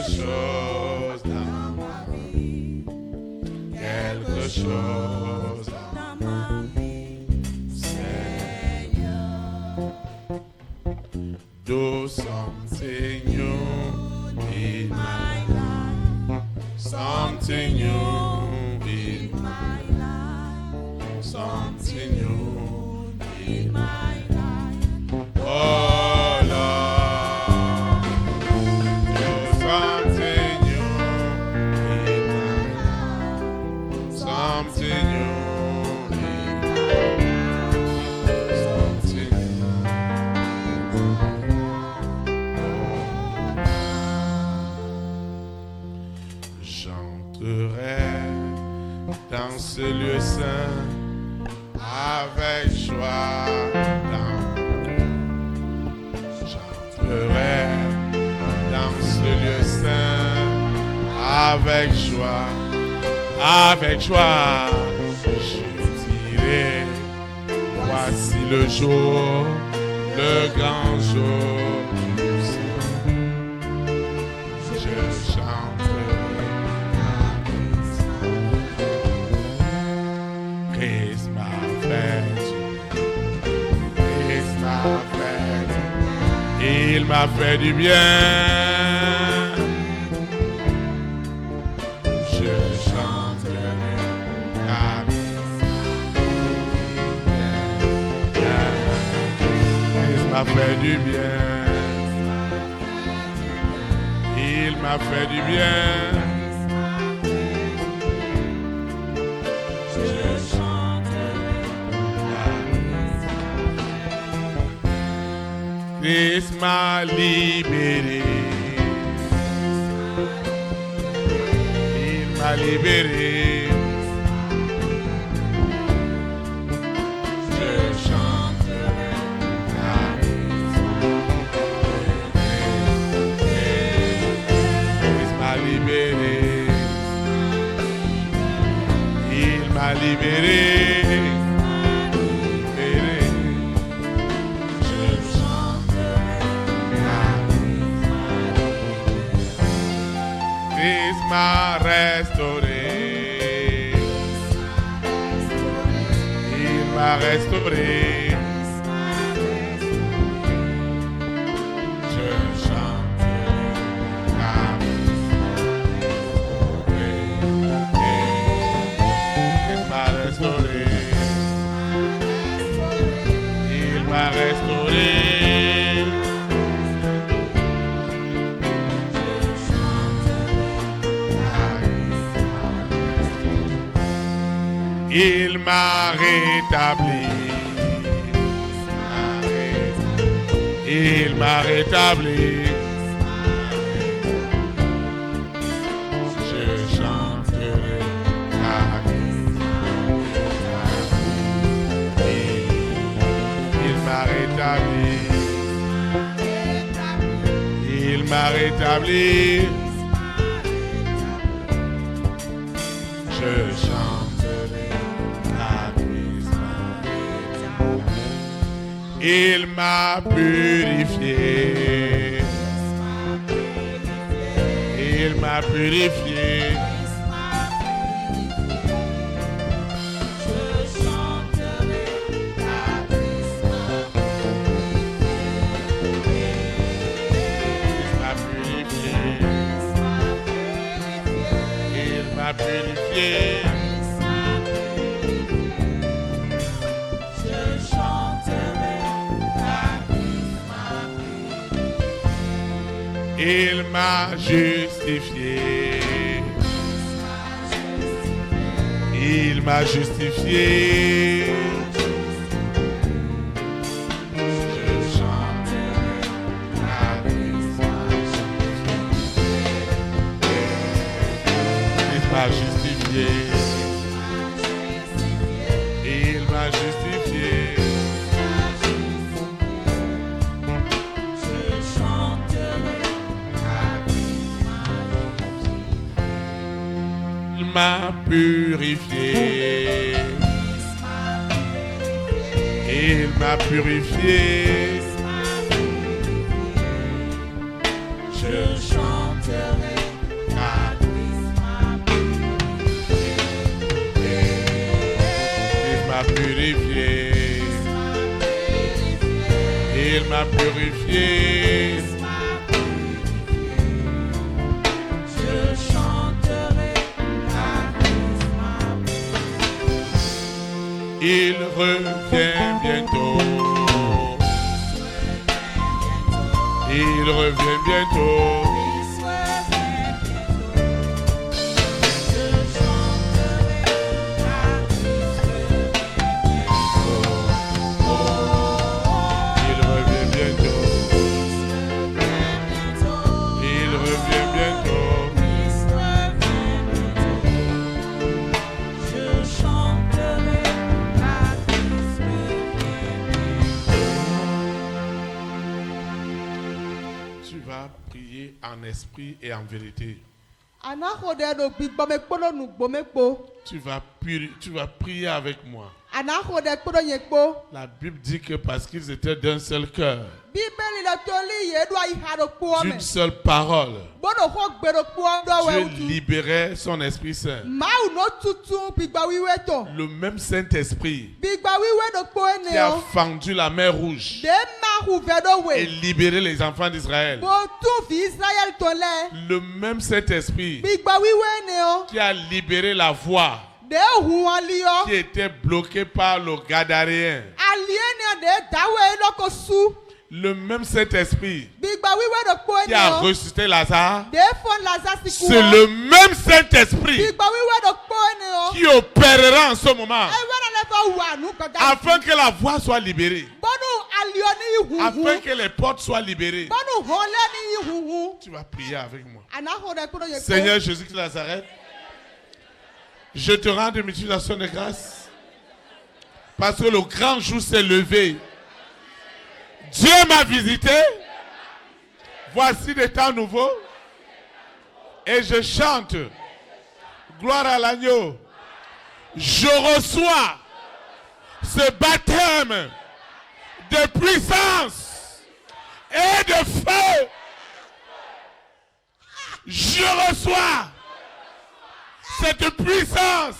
chose dans ma vie, quelque chose dans ma vie, Seigneur. Do something new in my life, something new in my life, something new in my life. Oh Lord, do something new in my life, something new in my life, something new. J'entrerai dans ce lieu saint avec joie dans mon cœur. J'entrerai dans ce lieu saint avec joie, avec joie. Je dirai, voici le jour, le grand jour du Seigneur. Je chanterai. Christ m'a fait il m'a fait du bien. Je chanterai la il m'a fait du bien. Il m'a fait du bien. Christ m'a libéré. Il m'a libéré. Je chanterai la Christ m'a libéré. Il m'a libéré. M'a restauré, il m'a restauré. Je chanterai la il m'a restauré, il m'a restauré. Il m'a rétabli. Il m'a rétabli. Je chanterai la vie. Il m'a rétabli. Il m'a rétabli. Je chanterai. Il m'a purifié. Il m'a purifié. Je chanterai la il m'a purifié. Il m'a purifié. Il m'a justifié. Il m'a justifié. Je chanterai la il m'a justifié. Il m'a justifié. Il m'a purifié. Il m'a purifié. Je chanterai. m'a purifié. Il m'a purifié. Je chanterai Il revient bientôt. Il revient bientôt. En esprit et en vérité. Tu vas prier avec moi. La Bible dit que parce qu'ils étaient d'un seul cœur, d'une seule parole, Dieu libérait son Esprit Saint. Le même Saint-Esprit qui a fendu la mer Rouge et libéré les enfants d'Israël. Le même Saint-Esprit qui a libéré la voie qui était bloquée par le Gadaréen. Le même Saint-Esprit qui a ressuscité Lazare, c'est le même Saint-Esprit qui opérera en ce moment afin que la voie soit libérée, afin que les portes soient libérées. Tu vas prier avec moi. Seigneur Jésus de Nazareth, je te rends de multiplication de grâce parce que le grand jour s'est levé. Dieu m'a visité. Voici des temps nouveaux. Et je chante. Gloire à l'agneau. Je reçois ce baptême de puissance et de feu. Je reçois cette puissance,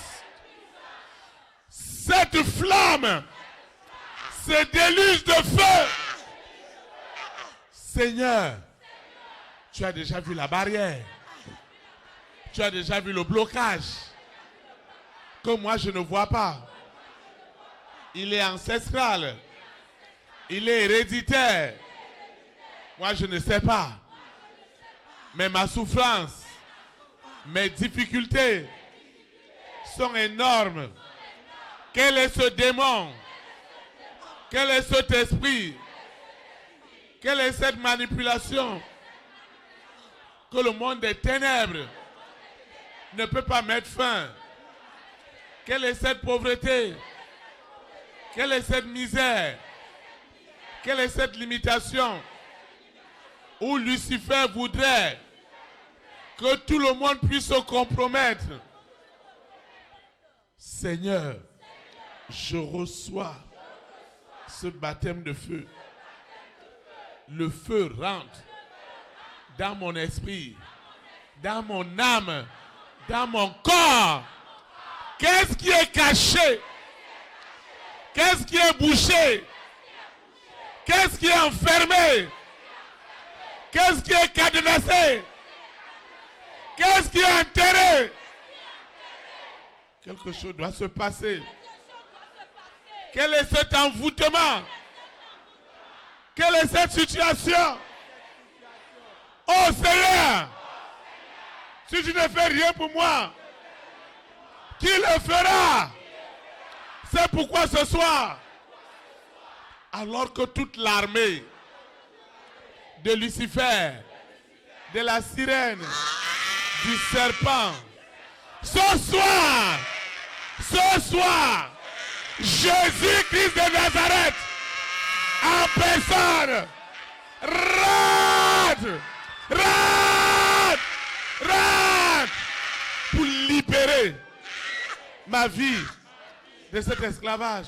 cette flamme, ce déluge de feu. Seigneur, tu as déjà vu la barrière. Tu as déjà vu le blocage que moi je ne vois pas. Il est ancestral. Il est héréditaire. Moi je ne sais pas. Mais ma souffrance, mes difficultés sont énormes. Quel est ce démon? Quel est cet esprit? Quelle est cette manipulation que le monde des ténèbres ne peut pas mettre fin? Quelle est cette pauvreté? Quelle est cette misère? Quelle est cette limitation où Lucifer voudrait que tout le monde puisse se compromettre? Seigneur, je reçois ce baptême de feu. Le feu rentre dans mon esprit, dans mon âme, dans mon corps. Qu'est-ce qui est caché? Qu'est-ce qui est bouché? Qu'est-ce qui est enfermé? Qu'est-ce qui est cadenassé? Qu'est-ce qui est enterré? Quelque chose doit se passer. Quel est cet envoûtement? Quelle est cette situation? Oh Seigneur, si tu ne fais rien pour moi, qui le fera? C'est pourquoi ce soir, alors que toute l'armée de Lucifer, de la sirène, du serpent, ce soir, Jésus-Christ de Nazareth, en personne, rate pour libérer ma vie de cet esclavage,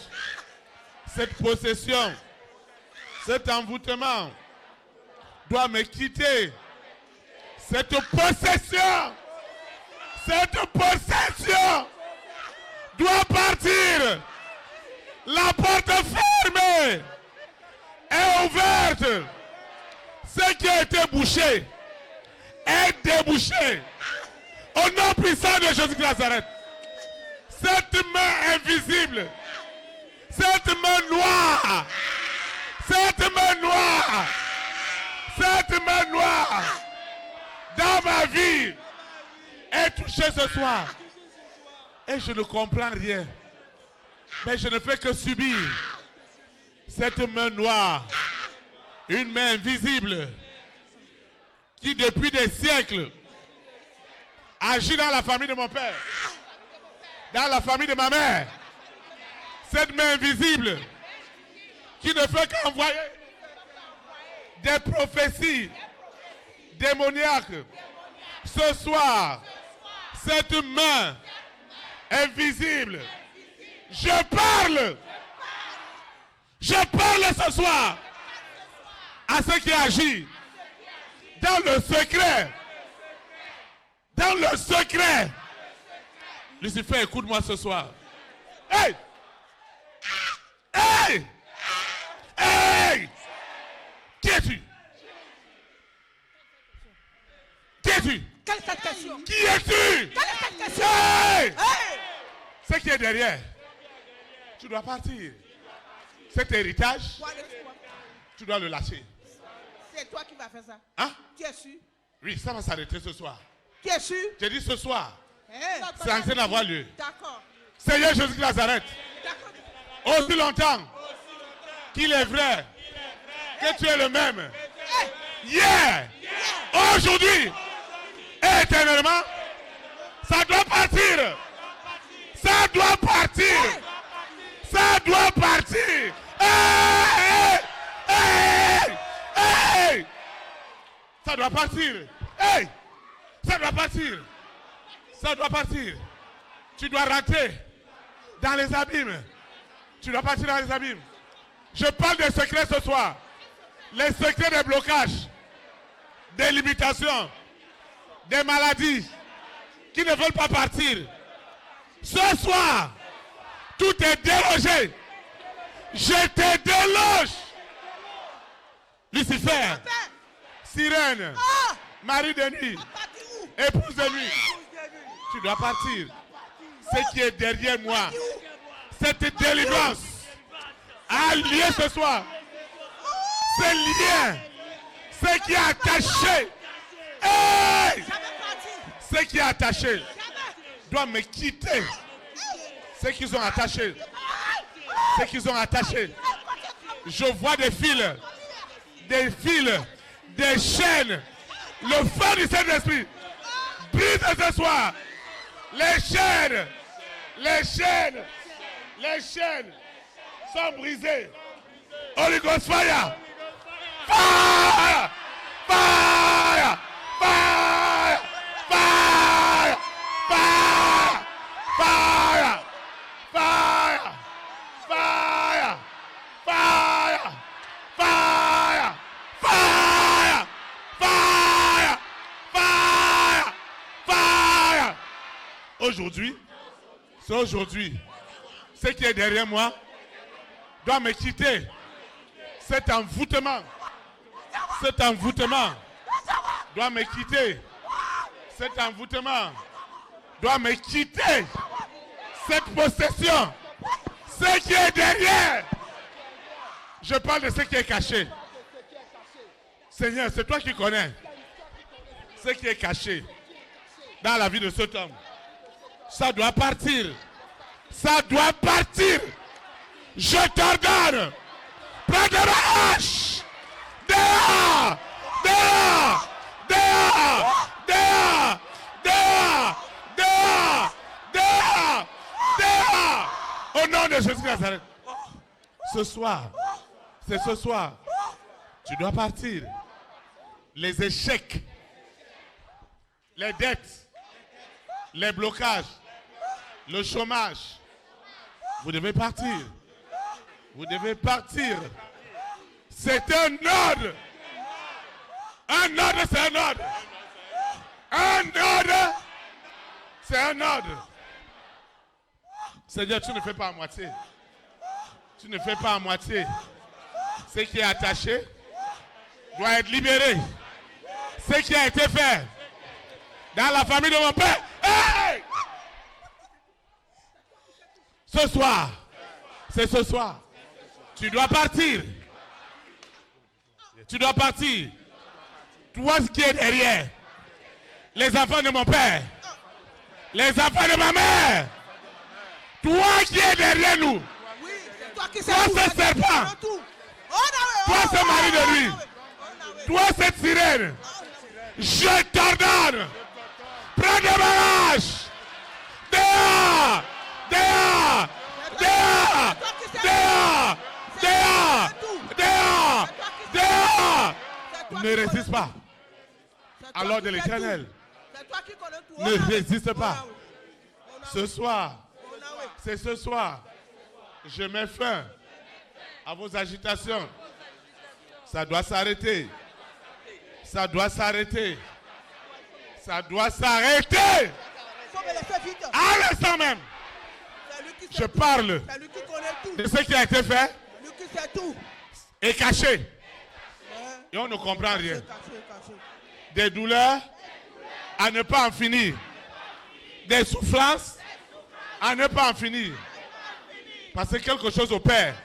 cette possession, cet envoûtement doit me quitter. Cette possession doit partir La porte fermée est ouverte. Ce qui a été bouché est débouché. Au nom puissant de Jésus de Nazareth. Cette main invisible, cette main noire, cette main noire, cette main noire dans ma vie est touchée ce soir. Et je ne comprends rien. Mais je ne fais que subir cette main noire, une main invisible qui depuis des siècles agit dans la famille de mon père, dans la famille de ma mère. Cette main invisible qui ne fait qu'envoyer des prophéties démoniaques. Ce soir, cette main invisible, je parle ce soir à ceux qui agissent dans le secret. Dans le secret. Lucifer, écoute-moi ce soir. Hey! Hey! Hey! Qui es-tu? Qui es-tu? Quelle est cette question? Qui es-tu? Quelle est cette question? Hey! Hey! Ce qui est derrière, tu dois partir. Cet héritage, tu dois le lâcher. C'est toi qui vas faire ça. Hein? Tu es sûr? Oui, ça va s'arrêter ce soir. Tu es sûr? J'ai dit ce soir. Hey. C'est en train d'avoir lieu. D'accord. Seigneur Jésus de Nazareth, D'accord. aussi longtemps qu'il est vrai que tu es le même. Hier, aujourd'hui, et éternellement, ça doit partir. Ça doit partir. Ça doit partir. Hey! Hey! Hey! Ça doit partir. Hey! Ça doit partir. Ça doit partir. Tu dois rentrer dans les abîmes. Tu dois partir dans les abîmes. Je parle des secrets ce soir. Les secrets des blocages, des limitations, des maladies qui ne veulent pas partir. Ce soir, tout est délogé. Je te déloge. Lucifer, sirène, mari de nuit, épouse de nuit. Tu dois partir. Ce qui est derrière moi, cette délivrance a lieu ce soir. Ce lien, ce qui est attaché, hey! Ce qui est attaché doit me quitter. Ce qu'ils ont attaché, ce qu'ils ont attaché. Je vois des fils, des chaînes. Le feu du Saint-Esprit brise ce soir. Les chaînes sont brisées. Holy Ghost fire! Fire! Fire! Fire! Fire! Fire! Fire! Fire! Fire! Fire! Fire! Fire! Fire! Fire! Fire! Aujourd'hui, c'est aujourd'hui. Ce qui est derrière moi doit me quitter. Cet envoûtement doit me quitter. Cet envoûtement doit me quitter. Cette possession, ce qui est derrière. Je parle de ce qui est caché. Seigneur, c'est toi qui connais ce qui est caché dans la vie de cet homme. Ça doit partir. Ça doit partir. Je t'ordonne. Prends de la hache. Dehors. Dehors. Dehors. Dehors. Dehors. Dehors. Dehors. Dehors. Au nom de Jésus de Nazareth. Ce soir, c'est ce soir. Tu dois partir. Les échecs, les dettes, les blocages, le chômage. Vous devez partir. Vous devez partir. C'est un ordre. Un ordre, c'est un ordre. Un ordre, c'est un ordre. Seigneur, tu ne fais pas à moitié. Tu ne fais pas à moitié. Ce qui est attaché doit être libéré. Ce qui a été fait dans la famille de mon père. Hey! Ce soir, c'est ce soir. Tu dois partir. Tu dois partir. Toi qui es derrière. Les enfants de mon père. Les enfants de ma mère. Toi qui es derrière nous. Oui, c'est toi qui Toi, ce serpent. Toi, ce mari de lui. Toi, cette sirène. Je t'ordonne. Prends des bagages. Dehors. Dehors. Dehors. Dehors. Dehors. Dehors. Dehors. Ne résiste pas. Alors de l'Éternel. Ne résiste pas. Ce soir. C'est ce soir. Je mets fin à vos agitations. Ça doit s'arrêter. Ça doit s'arrêter. Ça doit s'arrêter. À l'instant même. Je parle de ce qui a été fait et caché. Et on ne comprend rien. Des douleurs à ne pas en finir. Des souffrances à ne pas en finir. Parce que quelque chose opère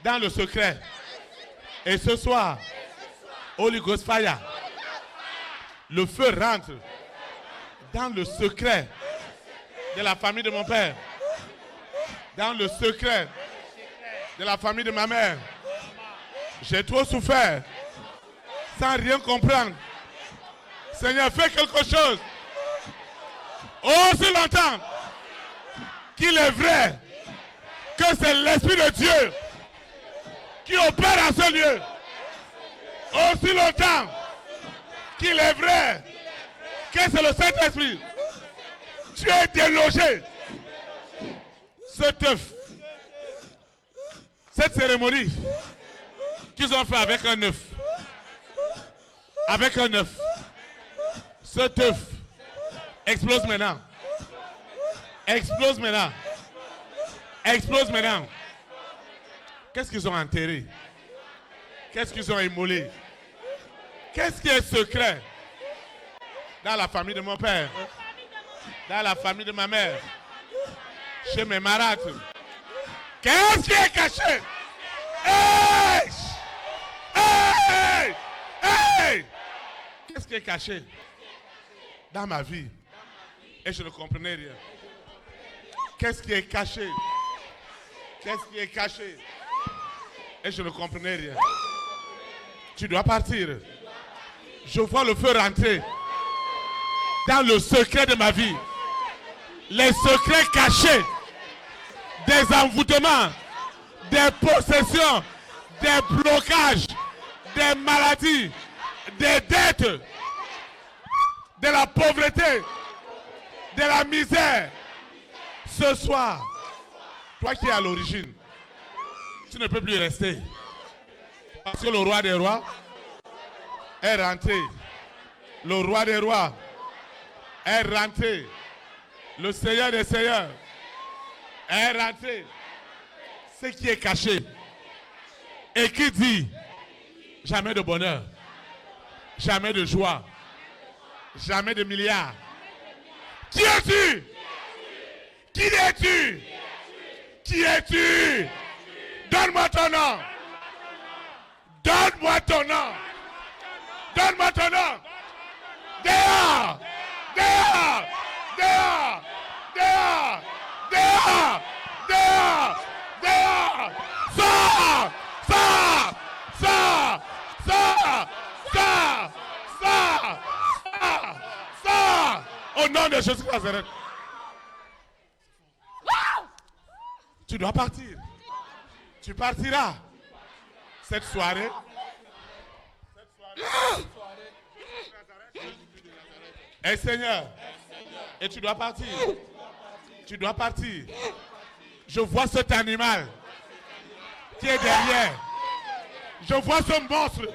dans le secret. Et ce soir, Holy Ghost Fire, le feu rentre dans le secret de la famille de mon père, dans le secret de la famille de ma mère. J'ai trop souffert sans rien comprendre. Seigneur, fais quelque chose. Aussi longtemps qu'il est vrai que c'est l'Esprit de Dieu qui opère à ce lieu. Aussi longtemps qu'il est vrai que c'est le Saint-Esprit. Tu es délogé. Cet œuf, cette cérémonie qu'ils ont fait avec un œuf. Avec un œuf. Cet œuf explose maintenant. Explose maintenant. Explose maintenant. Qu'est-ce qu'ils ont enterré? Qu'est-ce qu'ils ont immolé? Qu'est-ce qui est secret dans la famille de mon père? Dans la famille de ma mère? Chez mes marâtres? Qu'est-ce qui est caché? Hey! Hey! Hey! Qu'est-ce qui est caché dans ma vie? Et je ne comprenais rien. Qu'est-ce qui est caché? Qu'est-ce qui est caché? Et je ne comprenais rien. Tu dois partir. Je vois le feu rentrer dans le secret de ma vie. Les secrets cachés des envoûtements, des possessions, des blocages, des maladies, des dettes, de la pauvreté, de la misère. Ce soir, toi qui es à l'origine, tu ne peux plus rester. Parce que le roi des rois est rentré. Le roi des rois est rentré. Le Seigneur des seigneurs est rentré. Ce qui est caché. Et qui dit jamais de bonheur, jamais de joie, jamais de milliards. Qui es-tu? Qui es-tu? Qui es-tu? Donne-moi ton nom. Donne-moi ton nom. Donne-moi ton nom. Dehors. Dehors. Dehors. Dehors. Dehors. Dehors. Dehors. Sors. Sors. Sors. Sors. Sors. Sors. Sors. Sors. Au nom de Jésus de Nazareth. Tu dois partir. Tu partiras. Cette soirée. Et Seigneur. Et tu dois partir. Tu dois partir. Je vois cet animal qui est derrière. Je vois ce monstre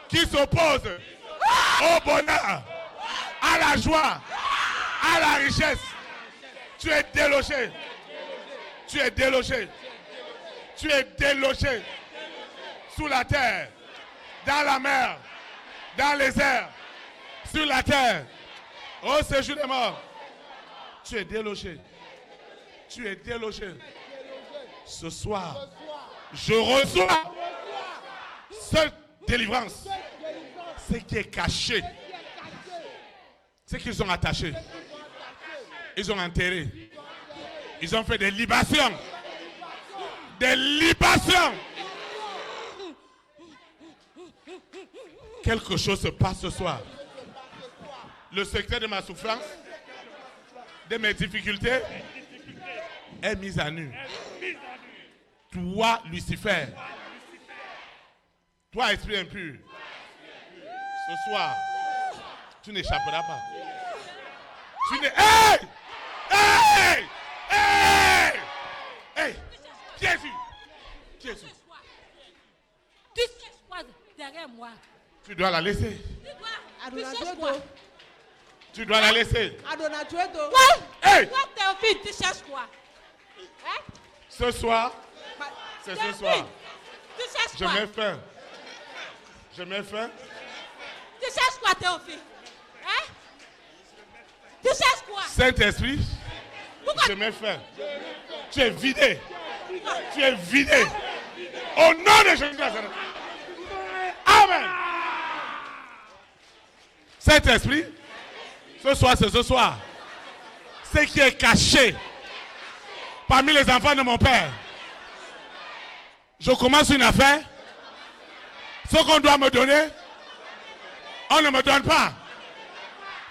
qui s'oppose au bonheur, à la joie, à la richesse. Tu es délogé. Tu es délogé. Tu es délogé sous la terre, dans la mer, dans les airs, sur la terre, au séjour des morts. Tu es délogé. Tu es délogé. Ce soir, je reçois cette délivrance. Ce qui est caché, ce qu'ils ont attaché, ils ont enterré. Ils ont fait des libations. Des libations. Quelque chose se passe ce soir. Le secret de ma souffrance, de mes difficultés, est mis à nu. Toi, Lucifer, toi, esprit impur, ce soir, tu n'échapperas pas. Tu n'es... Hey! Hey! Hey! Hey! Qui es-tu? Qui es-tu? Tu sais quoi derrière moi? Tu dois la laisser. Tu cherches quoi? Tu dois la laisser. Quoi? Hey! Toi, Théophile, tu cherches quoi? Hein? Ce soir, c'est ce soir. Tu cherches Je quoi? mets fin. Je mets fin. Tu cherches quoi, Théophile? Hein? Tu cherches quoi? Saint-Esprit, Pourquoi? je mets fin. Tu es vidé. Tu es vidé. Au nom de Jésus. Amen. Saint-Esprit, ce soir, c'est ce soir. Ce qui est caché parmi les enfants de mon Père. Je commence une affaire. Ce qu'on doit me donner, on ne me donne pas.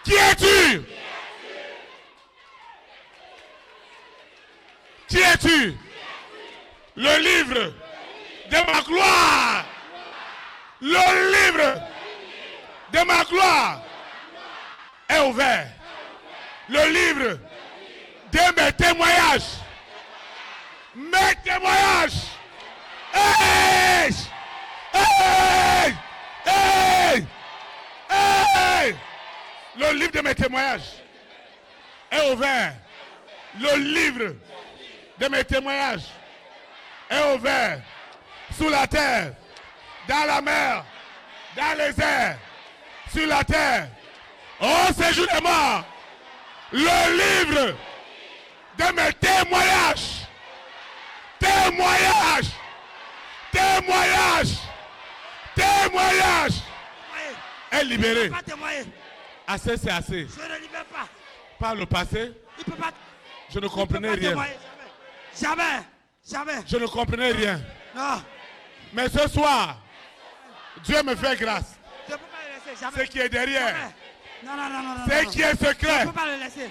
Qui es-tu? Qui es-tu? Le livre de ma gloire. Le livre de ma gloire est ouvert. Le livre de mes témoignages. Mes témoignages. Hey! Hey! Hey! Hey! Le livre de mes témoignages est ouvert. Le livre de mes témoignages est ouvert. Sous la terre, dans la mer, dans les airs, sur la terre. Au séjour des morts, le livre de mes témoignages. Témoignages. Témoignage. Témoignage. Est libéré. Pas témoigner. Assez, c'est assez. Je ne libère pas. Par le passé, Il peut pas. je ne Il peut comprenais pas rien. témoigner. Jamais. Jamais. Je ne comprenais rien. Non. Mais ce soir, Dieu me fait grâce. Je ne peux pas le laisser. Ce Jamais. qui est derrière, Jamais. Non, non, non, non. non, ce non. qui est Je secret, ne peux pas le laisser.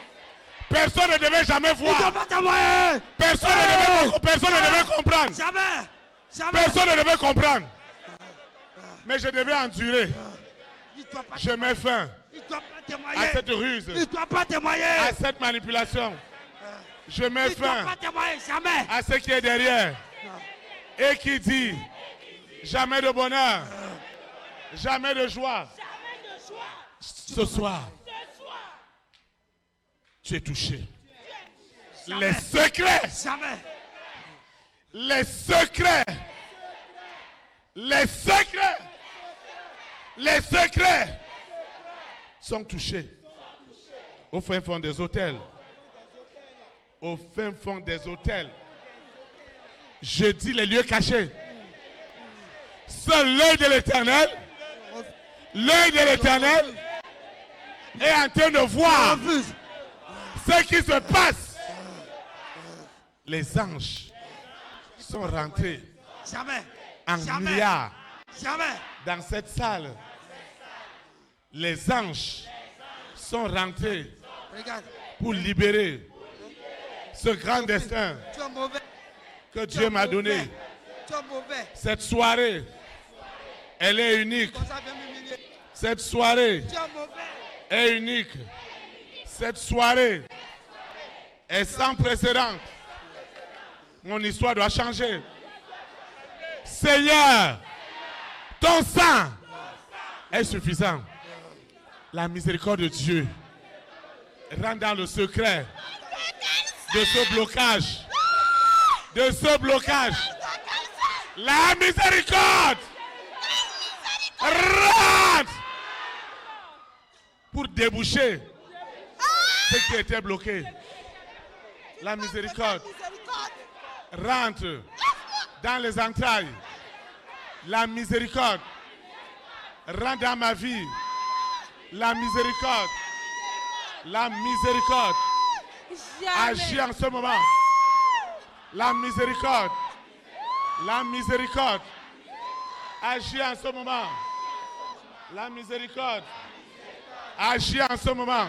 personne ne devait jamais Il ne peut voir. pas témoigner. Personne ne devait comprendre. Jamais. Jamais. Personne ne devait comprendre. Mais je devais endurer. Il ne doit pas Je mets fin Il ne doit pas témoigner. à cette ruse, Il ne doit pas témoigner. à cette manipulation. Je mets Il ne doit fin pas témoigner. Jamais. à ce qui est derrière. Et qui dit jamais de bonheur, jamais de joie. Ce soir, tu es touché. Les secrets, Jamais. les secrets, les secrets, les secrets sont touchés au fin fond des hôtels. Au fin fond des hôtels. Je dis les lieux cachés. Seul l'œil de l'Éternel, est en train de voir ce qui se passe. Les anges sont rentrés Jamais. en Jamais. milliards Jamais. dans cette salle. Les anges sont rentrés Regarde. pour libérer ce grand destin Tu es mauvais. que Dieu m'a donné. Tu es mauvais. Cette soirée, elle est unique. Comme ça, viens m'humilier. Cette soirée Tu es mauvais. est unique. Cette soirée est sans précédent. Mon histoire doit changer. Seigneur, ton sang est suffisant. La miséricorde de Dieu rentre dans le secret de ce blocage. De ce blocage. La miséricorde. Rentre. Pour déboucher ce qui était bloqué. La miséricorde. Rentre dans les entrailles. La miséricorde. Rentre dans ma vie. La miséricorde. La miséricorde. Agis en ce moment. La miséricorde. La miséricorde. Agis en ce moment. La miséricorde. Agis en ce moment.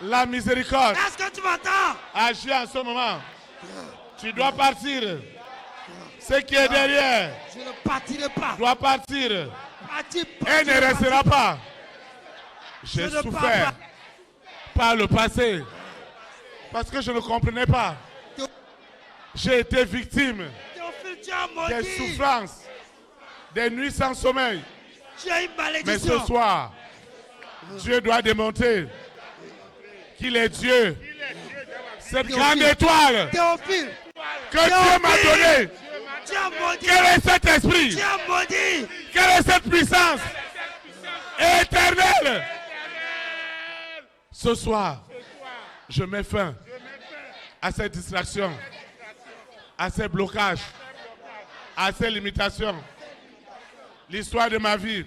La miséricorde. Est-ce que tu m'entends? Agis en ce moment. Tu dois partir. Ce qui est derrière Je ne partirai pas. doit partir. Parti, Et ne restera pas. J'ai Je ne pars souffert par le passé. Parce que je ne comprenais pas. J'ai été victime Théophile, tu as des maudit. souffrances, des nuits sans sommeil. Tu as une Mais malédiction. ce soir, Dieu doit démontrer qu'il est Dieu. Cette grande étoile Théophile, que Dieu m'a donnée. tu as maudit. Quel est cet esprit? Tu as maudit. Quelle est cette puissance éternelle? Ce soir, je mets fin à cette distraction, à ces blocages, à ces limitations. L'histoire de ma vie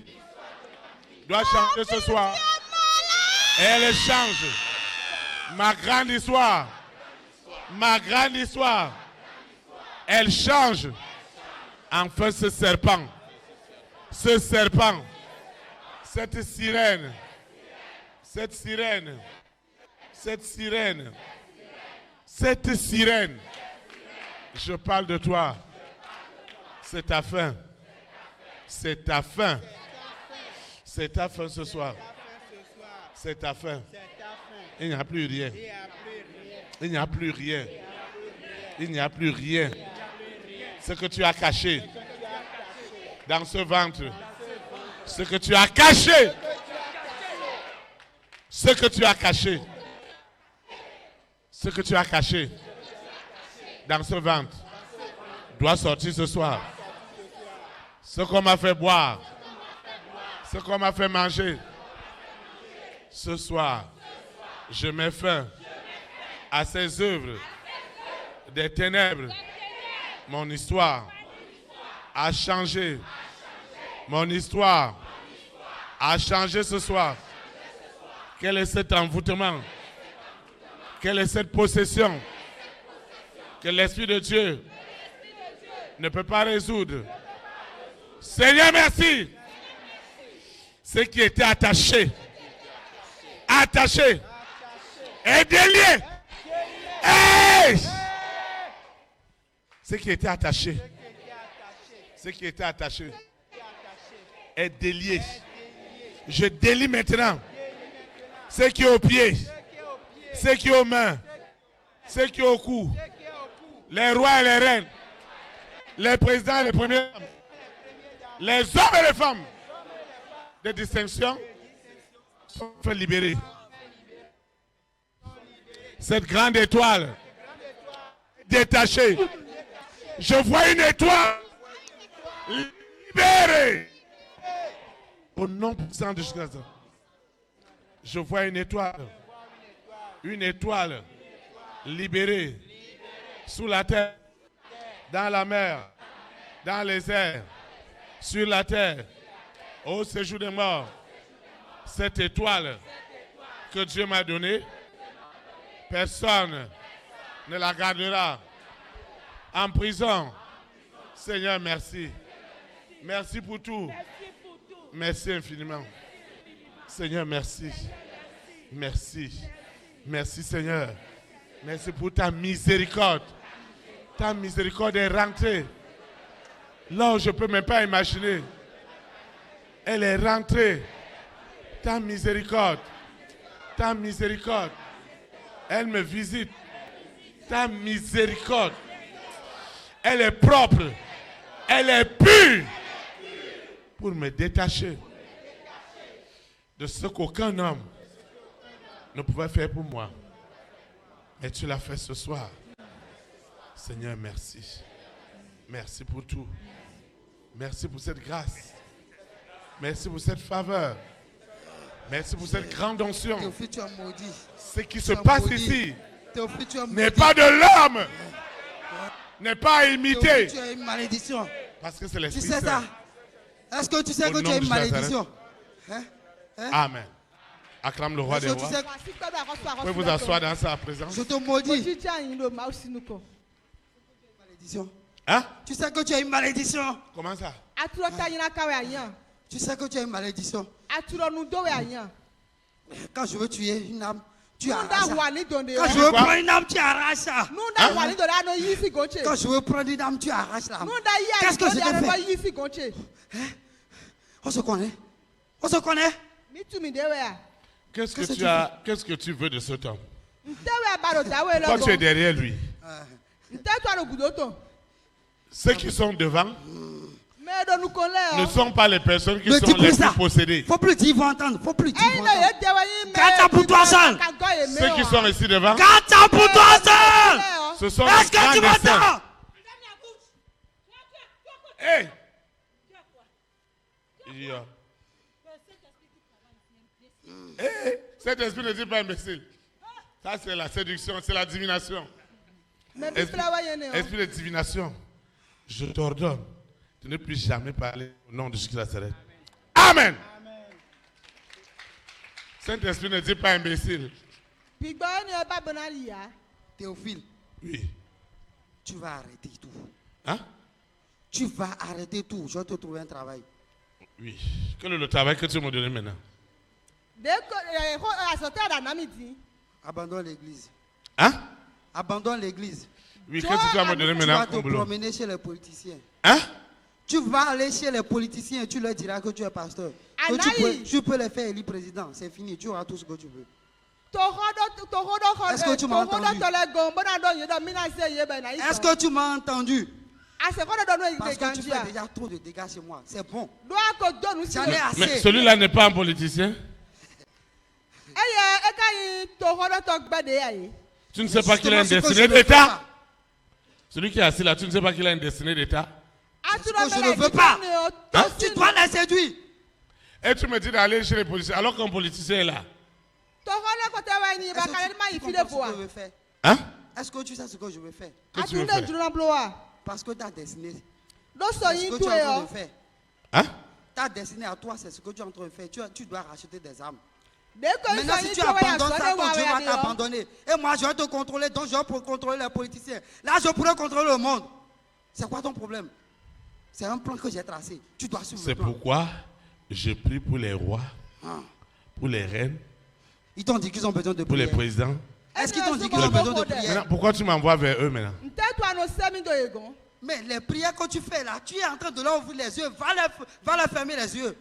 doit changer ce soir. Et elle change. Ma grande histoire, elle change. Enfin, ce serpent, cette sirène, je parle de toi. C'est ta fin. C'est ta fin. C'est ta fin ce soir. C'est ta fin. Il n'y a plus rien. Il n'y a plus rien. Il n'y a plus rien. Ce que tu as caché dans ce ventre. Ce que tu as caché. Ce que tu as caché. Ce que tu as caché dans ce ventre doit sortir ce soir. Ce qu'on m'a fait boire. Ce qu'on m'a fait manger. Ce soir, je mets fin à ces œuvres des ténèbres. Mon histoire a changé. Mon histoire a changé ce soir. Quel est cet envoûtement? Quelle est cette possession que l'Esprit de Dieu ne peut pas résoudre? Seigneur, merci. Ce qui était attaché et délié. Hey! Ce qui était attaché est délié. Je délie maintenant ce qui est aux pieds, ce qui est aux mains, ce qui est au cou, les rois et les reines, les présidents et les premiers, les hommes et les femmes de distinction sont fait libérer. Cette grande étoile détachée, je vois une étoile libérée. Au nom puissant de Jésus, je vois une étoile libérée sous la terre, dans la mer, dans les airs, sur la terre, au séjour des morts. Cette étoile que Dieu m'a donnée, personne ne la gardera en prison. Seigneur, merci. Merci pour tout. Merci infiniment. Seigneur, merci. Merci. Merci, Seigneur. Merci pour ta miséricorde. Ta miséricorde est rentrée là où je ne peux même pas imaginer. Elle est rentrée. Ta miséricorde. Ta miséricorde. Elle me visite. Ta miséricorde. Elle est propre. Elle est pure. Pour me détacher de ce qu'aucun homme ne pouvait faire pour moi. Mais tu l'as fait ce soir. Seigneur, merci. Merci pour tout. Merci pour cette grâce. Merci pour cette faveur. Merci pour cette grande onction. Théophile, tu es maudit. Ce qui se passe ici Théophile, tu es maudit. n'est pas de l'homme. N'est pas à imiter. Théophile, tu as une malédiction. Parce que c'est Tu l'Esprit sais Saint. ça? Est-ce que tu sais Au que tu nom as de une malédiction? Hein? Amen. Acclame le roi des Est-ce que tu rois. sais Vous pouvez vous asseoir dans sa présence. je te maudis. Malédiction. Hein? Tu sais que tu as une malédiction. Comment ça? Tu sais que tu as une malédiction. Quand je veux tuer une âme, tu arraches ça. Quand je veux prendre une âme, tu arraches ça. Quand je veux prendre une âme, tu arraches l'âme. Qu'est-ce que je te fais? On se connaît. On se connaît. Qu'est-ce que tu veux de cet homme? Toi, tu es derrière lui. Ceux qui sont devant ne sont pas les personnes qui Ne sont dis les plus ça. plus possédées. Faut plus dire, ils vont entendre. Faut plus dire, ils vont entendre. Garde ça pour toi seul. Ceux qui sont ici devant, Garde ça pour toi seul. ce sont Est-ce les que tu grands desseins. m'entends? Hey! Il dit, hey, cet esprit ne dit pas imbécile. Ça, c'est la séduction, c'est la divination. Esprit de divination, je t'ordonne de ne plus jamais parler au nom de Jésus de Nazareth. Amen. Saint-Esprit ne dit pas imbécile. Théophile, Oui. tu vas arrêter tout. Hein? Tu vas arrêter tout. Je vais te trouver un travail. Oui. Quel est le travail que tu me donnes maintenant? Abandonne l'église. Hein? Abandonne l'église. Oui, qu'est-ce que tu vas me donner Tu maintenant vas te comme boulot? promener chez les politiciens. Hein? Tu vas aller chez les politiciens et tu leur diras que tu es pasteur. Que tu peux les faire élire président. C'est fini. Tu auras tout ce que tu veux. Est-ce que tu m'as entendu? Est-ce que tu m'as entendu? Parce que tu fais déjà trop de dégâts chez moi. C'est bon. J'en ai Mais assez. celui-là n'est pas un politicien. Tu ne sais pas qu'il a une Justement, ce que destinée je veux d'État. pas. Celui qui est assis là, tu ne sais pas qu'il a une destinée d'État. Ce que je ne veux pas. Tu dois les séduire. Et tu me dis d'aller chez les policiers alors qu'un politicien est là. Est-ce que tu comprends ce que je veux faire? Hein? Est-ce que tu sais ce que je veux faire? Qu'est-ce que tu veux faire? Parce que ta destinée, c'est ce que tu es en train de faire. Hein? Ta destinée à toi, c'est ce que tu es en train de faire. Tu dois racheter des âmes. Maintenant, Maintenant, si tu abandonnes ça, ton Dieu va t'abandonner. Et moi, je vais te contrôler, donc je vais contrôler les politiciens. Là, je pourrais contrôler le monde. C'est quoi ton problème? C'est un plan que j'ai tracé. Tu dois suivre C'est le plan. pourquoi je prie pour les rois, Ah. pour les reines, Ils t'ont dit qu'ils ont besoin de pour les prière. présidents. Est-ce qu'ils t'ont dit qu'ils ont besoin de prière? Maintenant, pourquoi tu m'envoies vers eux maintenant? Mais les prières que tu fais là, tu es en train de leur ouvrir les yeux. Va leur fermer les yeux.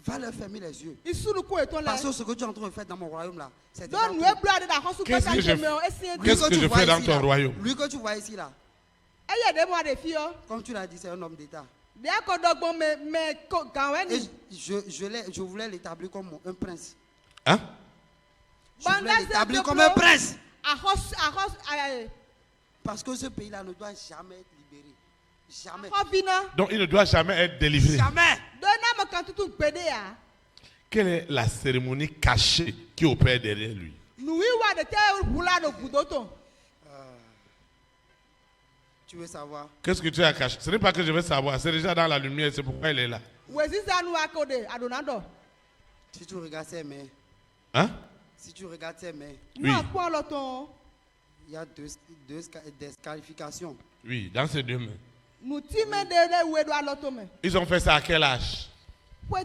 Va leur fermer les yeux. Parce que ce que tu es en train de faire dans mon royaume là, c'est déjà trop. Qu'est-ce que je tu vois fais dans ici, ton là, royaume? Lui que tu vois ici là, comme tu l'as dit, c'est un homme d'État. Et je voulais l'établir comme un prince. Hein? Je voulais l'établir comme un prince. Parce que ce pays-là ne doit jamais être libéré. Jamais. Donc il ne doit jamais être délivré. Jamais. Quelle est la cérémonie cachée qui opère derrière lui? Tu veux savoir? Qu'est-ce que tu as caché? Ce n'est pas que je veux savoir, c'est déjà dans la lumière, c'est pourquoi il est là. Si tu regardes ses mains, Hein? si tu regardes ses mains, Oui. il y a deux disqualifications. Oui, dans ces deux mains. Ils ont fait ça à quel âge? Quand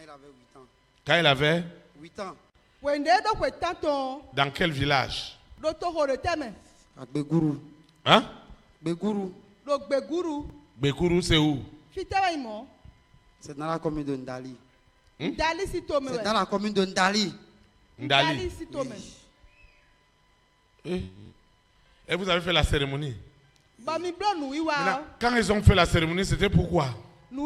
il avait 8 ans. Quand il avait? 8 ans. Dans quel village? À Begourou. Hein? Begourou. Bekourou, c'est où? C'est dans la commune de Ndali. Hmm? C'est dans la commune de Ndali. Ndali. Et vous avez fait la cérémonie? Maintenant, quand ils ont fait la cérémonie, c'était pourquoi? Il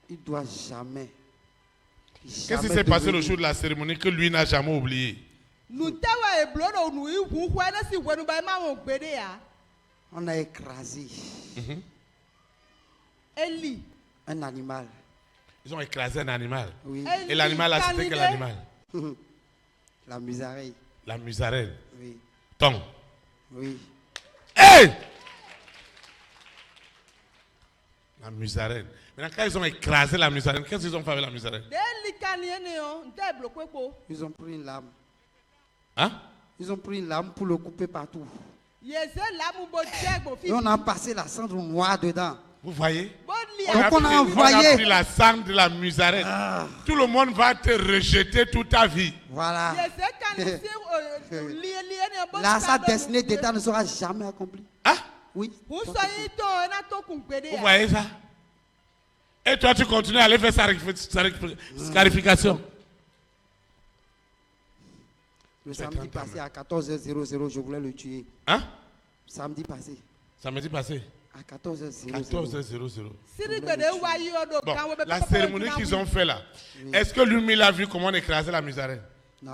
ne doit jamais Qu'est-ce qui s'est passé le jour de la cérémonie que lui n'a jamais oublié? On a écrasé un animal. Ils ont écrasé un animal. Oui. Et l'animal a cité quel animal? La musaraigne. La musaraigne. Oui. Ton. Oui. Hey! La musaraigne. Maintenant, quand ils ont écrasé la musaraigne, qu'est-ce qu'ils ont fait avec la musaraigne? Ils ont pris une lame. Hein? Ils ont pris une lame pour le couper partout. Et on a passé la cendre noire dedans. Vous voyez? On a envoyé. Pris la cendre de la musaraigne. Tout le monde va te rejeter toute ta vie. Voilà. Là, sa destinée d'État ne sera jamais accomplie. Hein? Oui. Vous voyez ça? Et toi, tu continues à aller faire scarification. Le samedi passé à 14h00, je voulais le tuer. Hein? Samedi passé. Samedi passé? À 14h00. 14h00. Bon, la cérémonie qu'ils ont fait là, oui. Est-ce que lui, il a vu comment on écrasait la musaraigne? Non.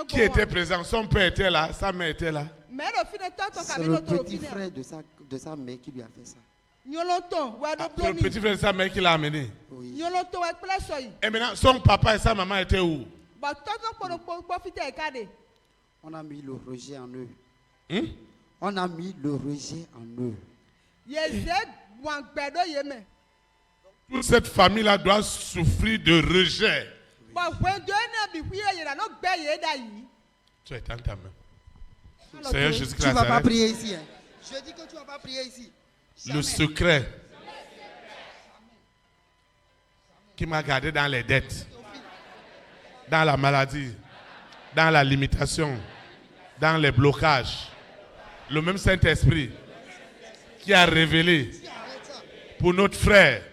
Qui était présent? Son père était là, sa mère était là. C'est le petit frère de sa mère qui lui a fait ça. C'est le petit frère de sa mère qui l'a amené. Oui. Et maintenant, son papa et sa maman étaient où? On a mis le rejet en eux. On a mis le rejet en eux. Toute cette famille-là doit souffrir de rejet. Tu es dans ta main. Seigneur Jésus-Christ. Tu ne vas pas prier ici. Hein. Je dis que tu ne vas pas prier ici. Le secret qui m'a gardé dans les dettes, dans la maladie, dans la limitation, dans les blocages. Le même Saint-Esprit qui a révélé pour notre frère,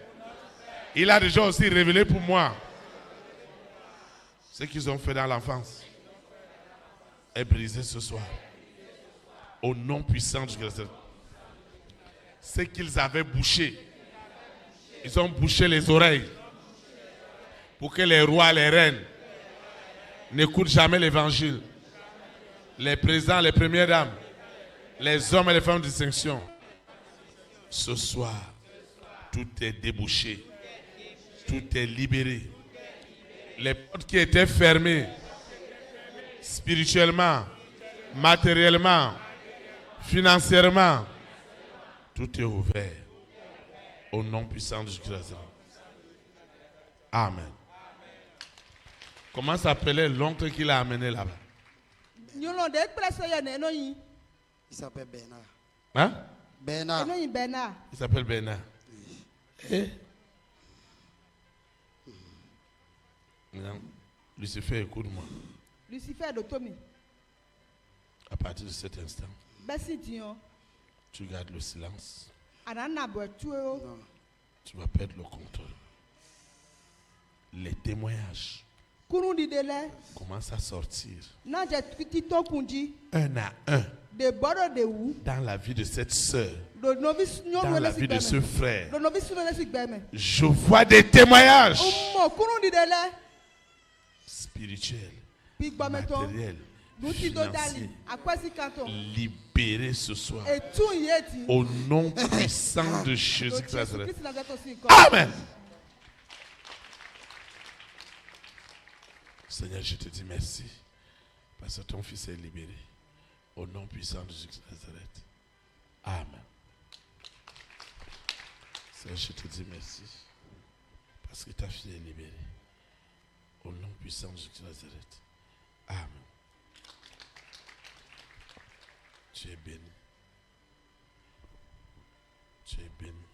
il a déjà aussi révélé pour moi ce qu'ils ont fait dans l'enfance est brisé ce soir. Au nom puissant du Christ. Ce qu'ils avaient bouché, ils ont bouché les oreilles pour que les rois, les reines n'écoutent jamais l'évangile. Les présidents, les premières dames, les hommes et les femmes de distinction. Ce soir, tout est débouché. Tout est libéré. Les portes qui étaient fermées, spirituellement, matériellement, financièrement, tout est ouvert. Au nom puissant de Jésus-Christ. Amen. Comment s'appelait l'oncle qui l'a amené là-bas? Il s'appelle Bernard. Hein? Bernard. Il s'appelle Bernard. Et maintenant, Lucifer, écoute-moi. Lucifer de Tommy. À partir de cet instant, tu gardes le silence. Non. Tu vas perdre le contrôle. Les témoignages commencent à sortir un à un dans la vie de cette sœur, dans la vie de ce frère. Je vois des témoignages spirituels, matériels, financiers, libérés ce soir au nom puissant de Jésus-Christ. Amen. Seigneur, je te dis merci parce que ton fils est libéré au nom puissant de Jésus-Christ. Amen. Seigneur, je te dis merci parce que ta fille est libérée au nom puissant de Jésus-Christ. Amen. Tu es béni. Tu es béni.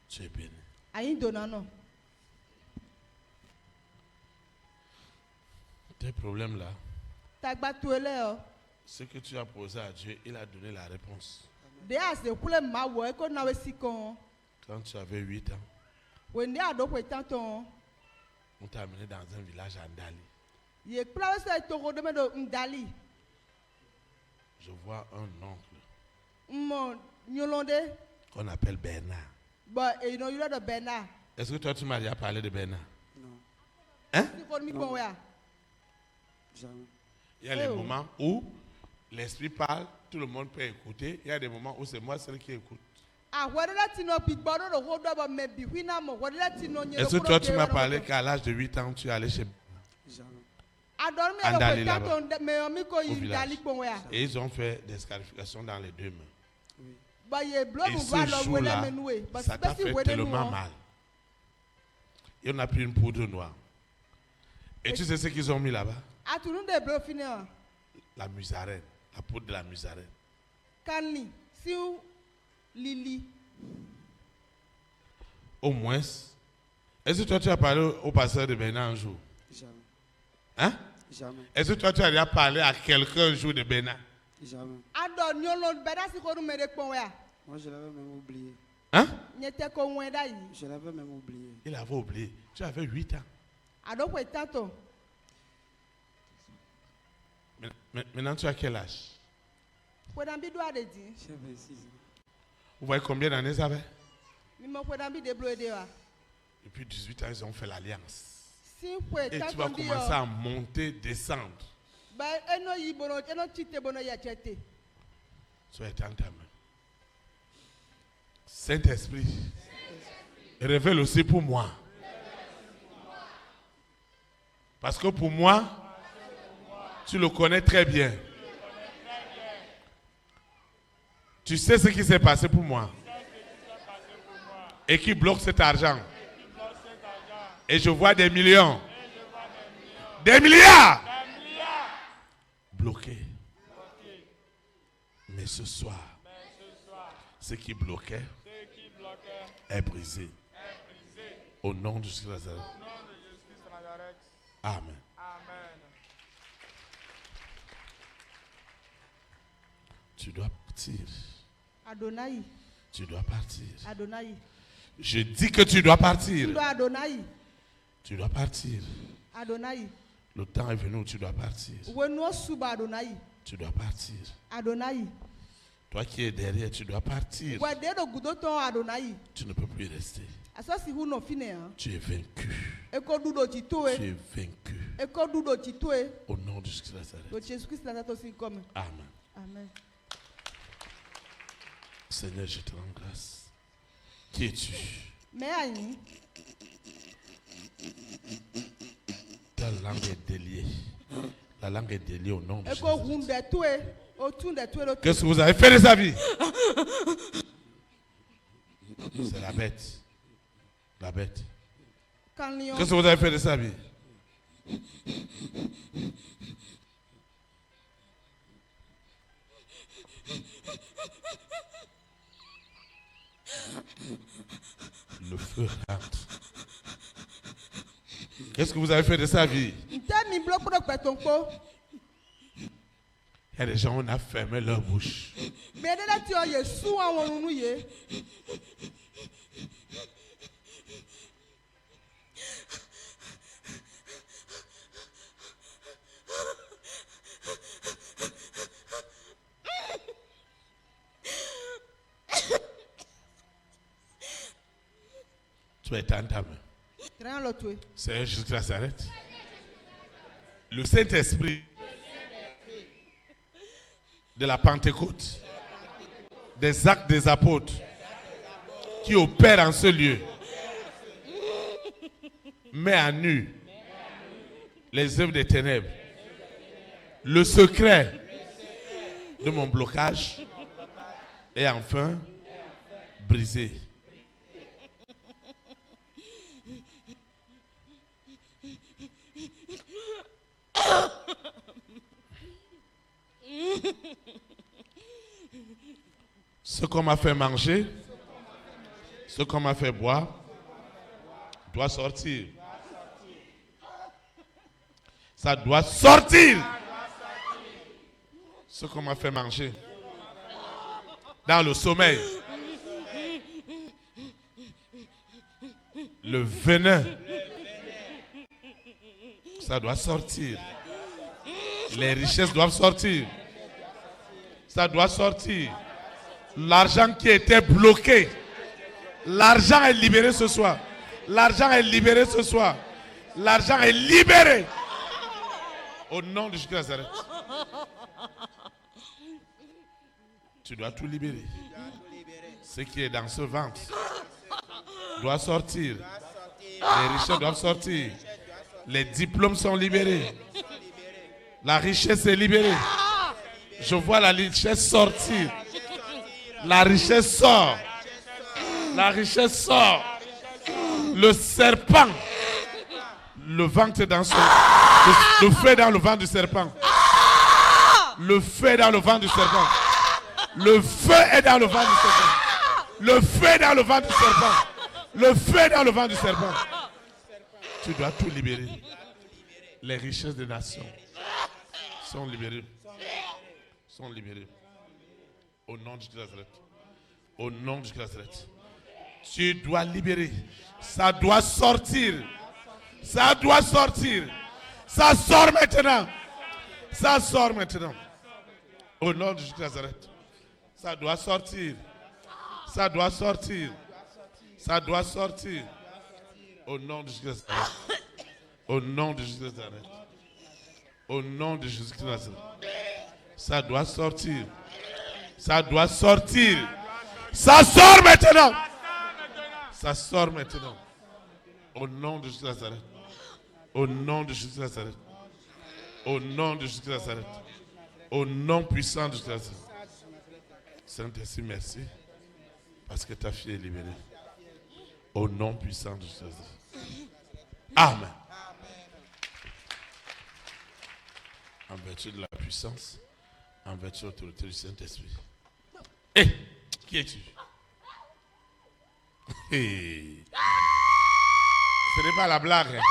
Tu es béni. Tes problèmes là, ce que tu as posé à Dieu, il a donné la réponse. Quand tu avais 8 ans, on t'a amené dans un village à Ndali. Je vois un oncle qu'on appelle Bernard. Est-ce que toi, tu m'as déjà parlé de Bernard? Non. Hein? Jamais. Il y a les moments où l'esprit parle, tout le monde peut écouter. Il y a des moments où c'est moi seul qui écoute. Est-ce que toi, tu m'as parlé qu'à l'âge de 8 ans, tu es allé chez Andali là-bas, au village. Et ils ont fait des scarifications dans les 2 mains. Oui. Et ce jour-là, ça t'a fait tellement mal. Et on a pris une poudre noire. Et tu sais ce qu'ils ont mis là-bas? La musarène. La poudre de la musarène. Au moins, est-ce que toi tu as parlé au pasteur de Bernard un jour? Jamais. Hein? Jamais. Est-ce que toi tu as déjà parlé à quelqu'un un jour de Bernard? Jamais. Moi je l'avais même oublié. Hein? Je l'avais même oublié. Il avait oublié. Tu avais 8 ans. Maintenant tu as quel âge? J'ai 26 ans. Vous voyez combien d'années ça fait? Depuis 18 ans, ils ont fait l'alliance. Et tu vas commencer à monter, descendre. Sois éteint ta main. Saint-Esprit, révèle aussi pour moi. Parce que pour moi, tu le connais très bien. Tu sais ce qui s'est passé pour moi. Et qui bloque cet argent. Et je vois des millions. Des milliards. Bloqués. Mais ce soir, ce qui bloquait est brisé. Au nom de Jésus Nazareth. Amen. Tu dois partir. Adonai. Tu dois partir. Adonai. Je dis que tu dois partir. Tu dois Adonai. Tu dois partir. Adonai. Le temps est venu où tu dois partir. Adonai. Tu dois partir. Adonai. Toi qui es derrière, tu dois partir. Tu ne peux plus rester. Tu es vaincu. Tu es vaincu. Au nom de Jésus-Christ. Amen. Amen. Seigneur, je te rends grâce. Qui es-tu? Ta langue est déliée. La langue est déliée au nom de Jésus. Qu'est-ce que vous avez fait de sa vie? C'est la bête. La bête. Qu'est-ce que vous avez fait de sa vie? Le feu rentre. Qu'est-ce que vous avez fait de sa vie? Il y a des gens, on a fermé leur bouche. Tu es dans ta main. Seigneur Jésus de Nazareth. Le Saint-Esprit de la Pentecôte, des actes des apôtres qui opèrent en ce lieu, met à nu les œuvres des ténèbres, le secret de mon blocage est enfin brisé. Ce qu'on m'a fait manger, ce qu'on m'a fait boire, doit sortir. Ça doit sortir. Ce qu'on m'a fait manger dans le sommeil, le venin, ça doit sortir. Les richesses doivent sortir. Ça doit sortir. L'argent qui était bloqué, l'argent est libéré ce soir. L'argent est libéré ce soir. L'argent est libéré. Au nom de Jésus de Nazareth. Tu dois tout libérer. Ce qui est dans ce ventre doit sortir. Les richesses doivent sortir. Les diplômes sont libérés. La richesse est libérée. Je vois la richesse sortir. La richesse sort. La richesse sort. Le serpent. Le ventre dans son... Le feu est dans le ventre du serpent. Le feu est dans le ventre du serpent. Le feu est dans le ventre du serpent. Le feu est dans le ventre du serpent. Le feu est dans le ventre du serpent. Tu dois tout libérer. Les richesses des nations sont libérées. Sont libérées. Au nom de Jésus de Nazareth. Au nom de Jésus de Nazareth. Tu dois libérer. Ça doit sortir. Ça doit sortir. Ça sort maintenant. Ça sort maintenant. Au nom de Jésus de Nazareth. Ça doit sortir. Ça doit sortir. Ça doit sortir. Au nom de Jésus de Nazareth. Au nom de Jésus de Nazareth. Au nom de Jésus de Nazareth. Ça doit sortir. Ça doit sortir. Ça sort maintenant. Ça sort maintenant. Au nom de Jésus de Nazareth. Au nom de Jésus de Nazareth. Au nom de Jésus de Nazareth. Au nom puissant de Jésus de Nazareth. Saint-Esprit, merci. Parce que ta fille est libérée. Au nom puissant de Jésus de Nazareth. Amen. En vertu de la puissance, en vertu de l'autorité du Saint-Esprit. Hé, qui es-tu? Hey. Ce n'est pas la blague. Hein?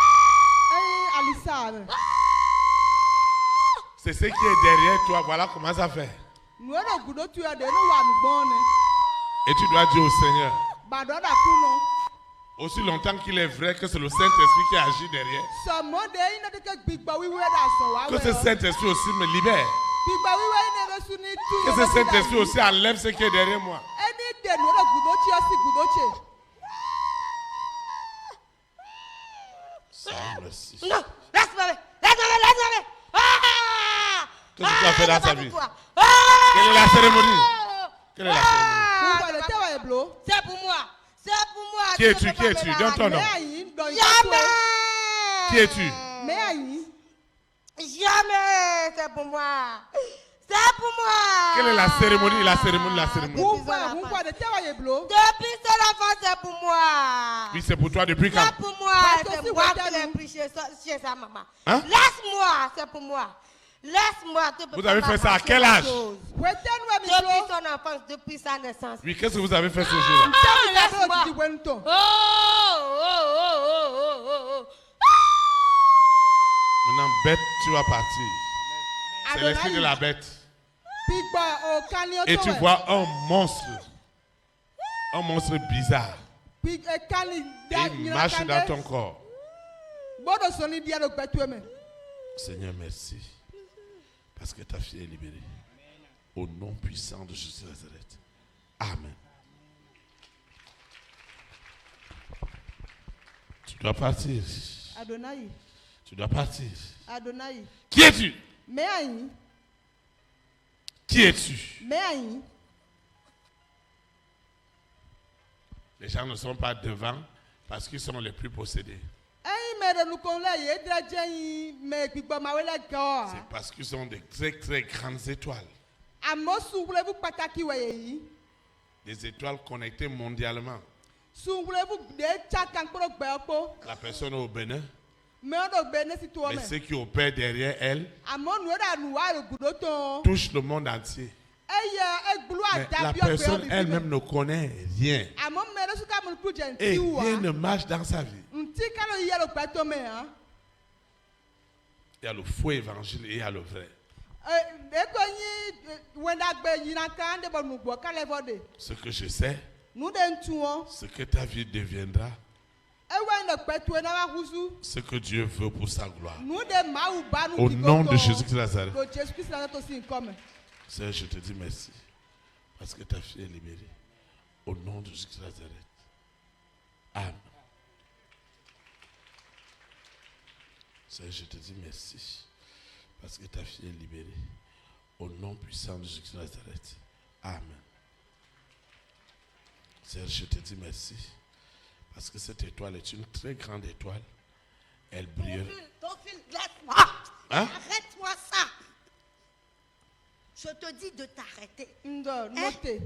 C'est ce qui est derrière toi. Voilà comment ça fait. Et tu dois dire au Seigneur. Aussi longtemps qu'il est vrai que c'est le Saint-Esprit qui agit derrière. Que ce Saint-Esprit aussi me libère. Que ce Saint-Esprit aussi enlève ce qui est derrière moi. Merci. Non, laisse-moi. Qu'est-ce que tu as fait dans sa vie? Quelle est la cérémonie? Quelle est la cérémonie? C'est pour moi. C'est pour moi. Qui es-tu? Qui es-tu? Donne ton nom. Jamais. Qui es-tu? Jamais. C'est pour moi. C'est pour moi. Quelle est la cérémonie? La cérémonie, la cérémonie. Depuis son enfant, c'est pour moi. Oui, c'est pour toi depuis quand? C'est pour moi. C'est moi qui l'ai pris chez sa maman. Hein? Laisse-moi. C'est pour moi. Laisse-moi. Vous avez fait ça à quel âge? Depuis son enfance, depuis sa naissance. Oui, qu'est-ce que vous avez fait ce jour-là? Laisse-moi. Maintenant, bête, tu vas partir. C'est l'esprit de la bête. Et tu vois un monstre bizarre. Et il marche dans ton corps. Seigneur, merci. Parce que ta fille est libérée. Au nom puissant de Jésus de Nazareth. Amen. Tu dois partir. Adonai. Tu dois partir. Adonai. Qui es-tu? Meaï. Qui es-tu? Meaï. Les gens ne sont pas devant parce qu'ils sont les plus possédés. C'est parce qu'ils sont des très très grandes étoiles. Des étoiles connectées mondialement. La personne au Bénin. Mais ceux qui opèrent derrière elle touchent le monde entier. Mais la personne elle-même ne connaît rien. Et rien ne marche dans sa vie. Il y a le faux évangile et il y a le vrai. Ce que je sais, ce que ta vie deviendra, ce que Dieu veut pour sa gloire. Au nom de Jésus-Christ de Nazareth. Seigneur, je te dis merci. Parce que ta fille est libérée. Au nom de Jésus-Christ de Nazareth. Amen. Seigneur, je te dis merci. Parce que ta fille est libérée. Au nom puissant de Jésus de Nazareth. Amen. Seigneur, je te dis merci. Parce que cette étoile est une très grande étoile. Elle brille. Ton fil, laisse-moi. Hein? Arrête-moi ça. Je te dis de t'arrêter. Notez.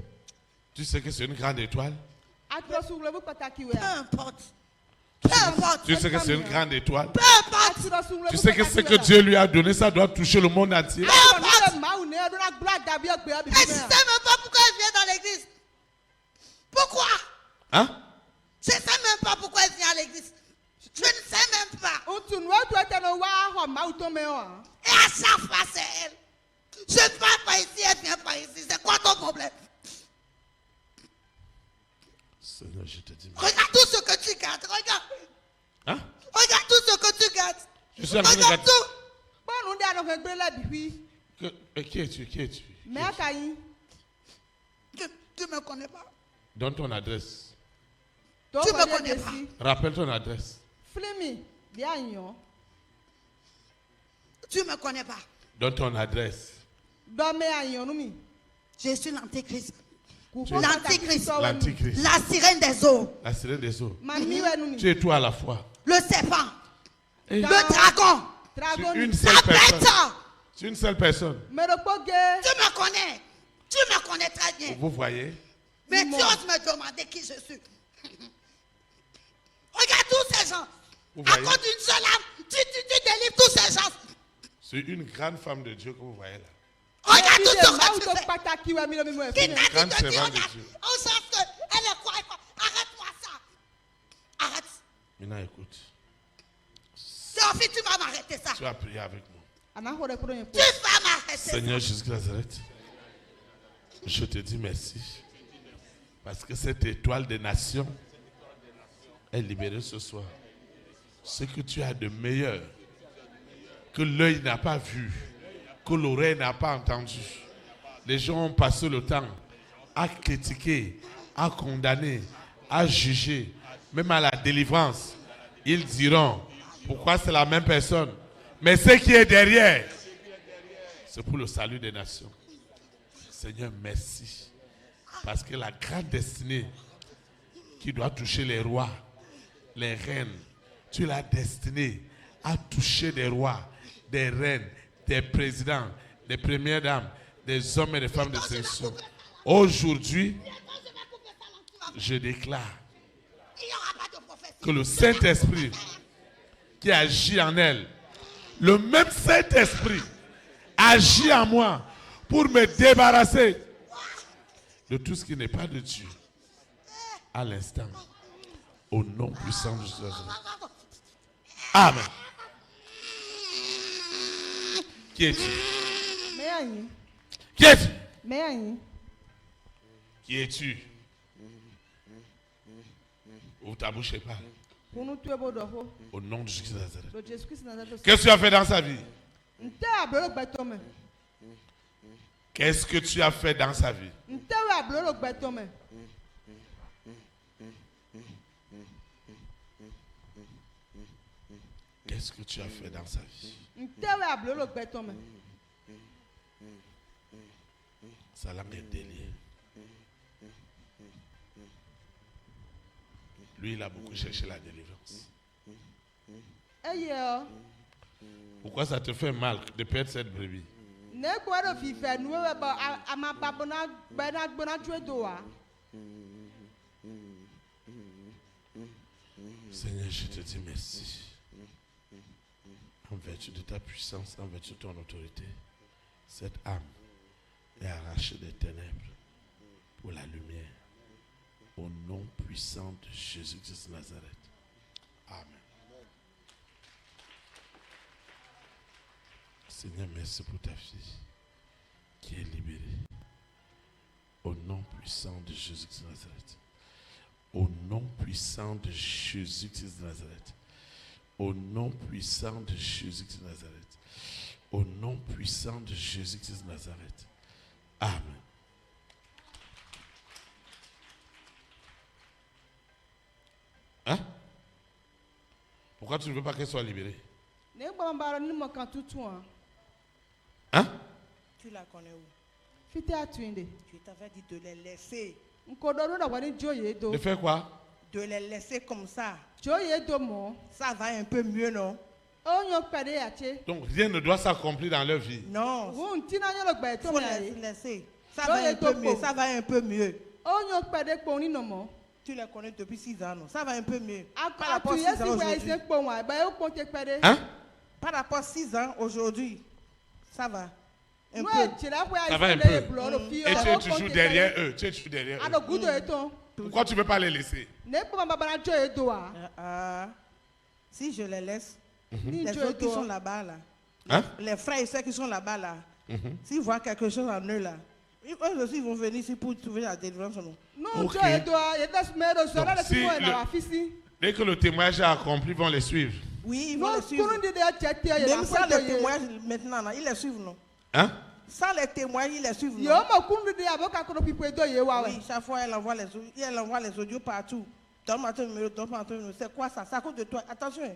Tu sais que c'est une grande étoile? Peu importe. Tu sais que c'est une grande étoile? Peu importe. Tu sais que ce que Dieu lui a donné, ça doit toucher le monde entier. Et je ne sais même pas pourquoi elle vient dans l'église. Pourquoi? Hein? Je ne sais même pas pourquoi elle vient à l'église. Je ne sais même pas. Et à chaque fois, c'est elle. Je ne pars pas ici, elle vient pas ici. C'est quoi ton problème? Seigneur, je te dis merci. Regarde tout ce que tu gardes. Regarde. Hein? Regarde tout ce que tu gardes. Je suis en train de Regarde regarder. tout. Qui es-tu? Qui es-tu? Tu ne me connais pas. Donne ton adresse. Tu ne me connais pas. Rappelle ton adresse. Tu ne me connais pas. Donne ton adresse. Je suis l'antéchrist. L'antéchrist. L'antichrist. La sirène des eaux. La sirène des eaux. Tu es tout à la fois. Le serpent. Et Le dragon. c'est une seule La personne. bête. C'est une seule personne. Tu me connais. Tu me connais très bien. Vous voyez? Mais tu oses me demander qui je suis. Regarde tous ces gens. Vous À voyez? cause d'une seule âme, tu délivres tous ces gens. C'est une grande femme de Dieu que vous voyez là. Regarde tout ce que tu fais. Qui t'a dit Grande de dire, servante de regarde, Dieu. on sait qu'elle est quoi. Arrête-moi ça. Arrête. Maintenant écoute. Théophile, tu vas m'arrêter ça. Tu vas prier avec moi. Tu vas m'arrêter ça. Seigneur Jésus de Nazareth, je te dis merci. Parce que cette étoile des nations est libérée ce soir. Ce que tu as de meilleur, que l'œil n'a pas vu, que l'oreille n'a pas entendu. Les gens ont passé le temps à critiquer, à condamner, à juger, même à la délivrance. Ils diront, pourquoi c'est la même personne? Mais ce qui est derrière, c'est pour le salut des nations. Seigneur, merci. Parce que la grande destinée qui doit toucher les rois, les reines, tu l'as destinée à toucher des rois, des reines, des présidents, des premières dames, des hommes et des femmes de sélection. Aujourd'hui, je déclare que le Saint-Esprit qui agit en elle, le même Saint-Esprit agit en moi pour me débarrasser de tout ce qui n'est pas de Dieu à l'instant. Au nom puissant de Jésus. Amen. Qui es-tu? Qui es-tu? Qui es-tu? Ouvre ta bouche et parle. Au nom de Jésus de Nazareth. Qu'est-ce que tu as fait dans sa vie? Qu'est-ce que tu as fait dans sa vie? Qu'est-ce que tu as fait dans sa vie? Sa langue est déliée. Lui, il a beaucoup cherché la délivrance. Pourquoi ça te fait mal de perdre cette brebis? Seigneur, je te dis merci. En vertu de ta puissance, en vertu de ton autorité, cette âme est arrachée des ténèbres pour la lumière. Au nom puissant de Jésus-Christ de Nazareth. Amen. Seigneur, merci pour ta fille qui est libérée. Au nom puissant de Jésus-Christ de Nazareth. Au nom puissant de Jésus-Christ de Nazareth. Au nom puissant de Jésus-Christ de Nazareth. Au nom puissant de Jésus-Christ de Nazareth. Amen. Hein? Pourquoi tu ne veux pas qu'elle soit libérée? Hein? Tu la connais où? Fite atwinde. Je t'avais dit de les laisser. De faire quoi? De les laisser comme ça. Joyedomo. Ça va un peu mieux, non? Donc rien ne doit s'accomplir dans leur vie. Non. Il faut les laisser. Ça va un peu mieux. Ça va un peu mieux. Tu les connais depuis 6 ans, non? Ça va un peu mieux. Par rapport à 6 ans aujourd'hui. Hein? Par rapport à 6 ans aujourd'hui. Ça va. Un peu. Ça va un peu. Et tu es toujours derrière eux. Tu es toujours derrière eux. Pourquoi tu ne veux pas les laisser? Si je les laisse, les autres qui sont là-bas, là, Hein? les frères et sœurs qui sont là-bas, là, s'ils voient quelque chose en eux, là, eux aussi vont venir ici pour trouver la délivrance. Non? Ok. Dès que le témoignage est accompli, ils vont les suivre. Oui, ils vont les suivre. Même sans les témoignages maintenant, là, ils les suivent, non? Hein? Sans les témoignages, ils les suivent, non? Oui, chaque fois, elle envoie les audios partout. Donne-moi ton numéro, donne-moi ton numéro. C'est quoi ça? C'est à cause de toi. Attention.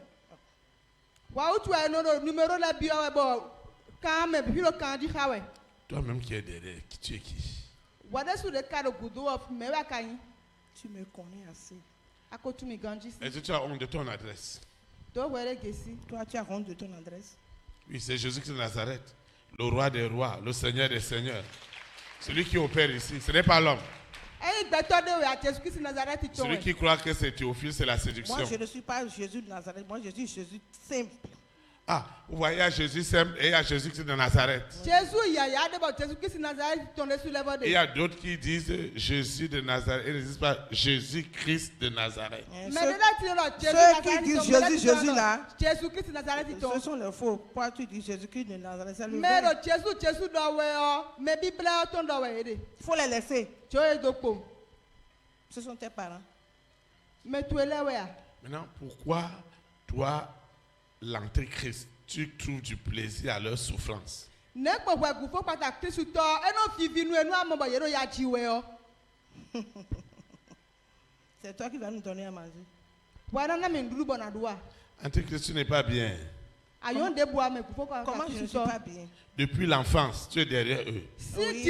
Toi-même qui es derrière, tu es qui? Tu me connais assez. Est-ce que tu as honte de ton adresse? Toi, tu as honte de ton adresse. Oui, c'est Jésus-Christ de Nazareth, le roi des rois, le Seigneur des seigneurs. Celui qui opère ici, ce n'est pas l'homme. Celui qui croit que c'est Théophile, c'est la séduction. Moi, je ne suis pas Jésus de Nazareth. Moi, je suis Jésus simple. Ah, vous voyez, il y a Jésus simple et il y a Jésus-Christ de Nazareth. Il y a d'autres qui disent Jésus de Nazareth. Ils ne disent pas Jésus-Christ de Nazareth. Ceux qui disent Jésus là, ce sont les faux. Pourquoi tu dis Jésus-Christ de Nazareth? C'est le vrai. Il faut les laisser. Ce sont tes parents. Maintenant, pourquoi toi, l'antéchrist, tu trouves du plaisir à leur souffrance? C'est toi qui vas nous donner à manger. Antéchrist, tu n'es pas bien. Comment je ne suis pas bien? Depuis l'enfance, tu es derrière eux. Oui.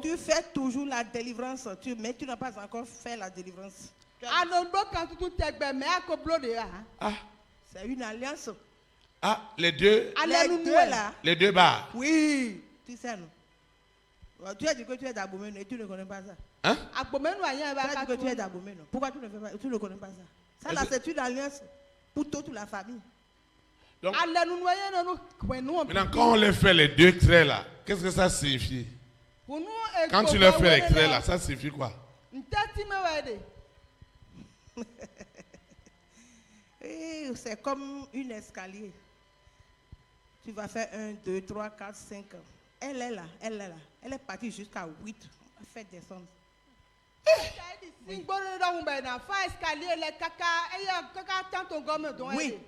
Tu fais toujours la délivrance, mais tu n'as pas encore fait la délivrance. Ah, c'est une alliance. Ah, les deux là. Les deux bars. Oui. Tu sais, non? Tu as dit que tu es d'Abomey et tu ne connais pas ça. Hein? Tu as dit que tu es d'Abomey, non? Pourquoi tu ne connais pas ça? Ça, là, c'est une alliance pour toute la famille. Donc, maintenant, quand on les fait les deux traits là, qu'est-ce que ça signifie? Quand tu leur fais les traits là, ça signifie quoi? C'est comme un escalier. Tu vas faire 1, 2, 3, 4, 5. Elle est là. Elle est partie jusqu'à 8. Elle fait descendre. Oui,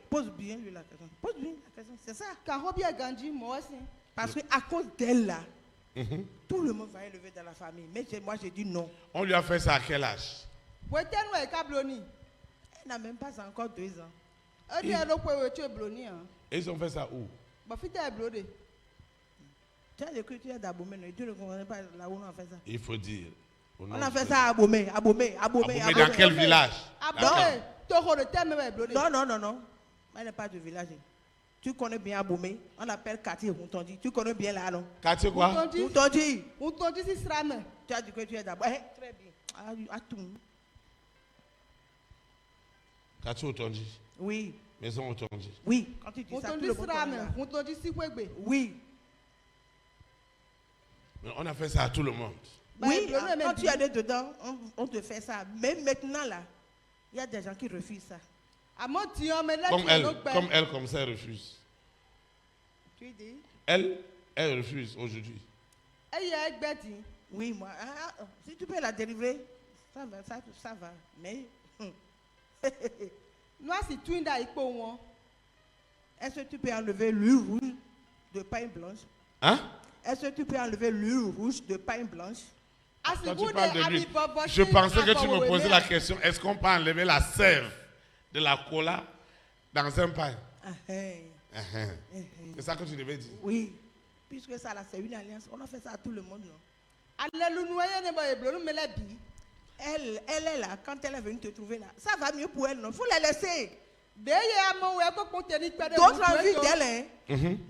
pose bien lui la question. Pose bien la question, c'est ça. Parce qu'à cause d'elle là, tout le monde va élever dans la famille. Mais moi j'ai dit non. On lui a fait ça à quel âge? Elle n'a même pas encore 2 ans. Et ils ont fait ça où? Tu as l'écriture d'Abomey, tu ne connais pas là où on a fait ça. Il faut dire. On a fait ça à Abomey. Dans quel village? Non. Elle n'est pas du village. Tu connais bien Abomey. On appelle quartier Moutondi. Tu connais bien là, non? Quartier quoi? Moutondi. Tu as dit que tu es d'Abomey. Très bien. À tout. Quartier Otondi. Oui. Maison Otondi. Oui. Quand tu dis ça, tout le monde connaît. Oui. Mais on a fait ça à tout le monde. Oui, quand tu es dedans, on te fait ça. Même maintenant, là, il y a des gens qui refusent ça. Comme ça, elle refuse. Tu dis? Elle refuse aujourd'hui. Oui, moi. Si tu peux la délivrer, ça va. Mais... Est-ce que tu peux enlever l'huile rouge de pain blanche? Hein? Est-ce que tu peux enlever l'huile rouge de pain blanche? Quand tu parles de l'huile, je pensais que tu me posais la question, est-ce qu'on peut enlever la sève de la cola Dans un pain. C'est ça que tu devais dire. Oui. Puisque ça là, c'est une alliance. On a fait ça à tout le monde, non? Elle est là. Quand elle est venue te trouver là, ça va mieux pour elle, non? Il faut la laisser. D'autres envie d'elle, hein?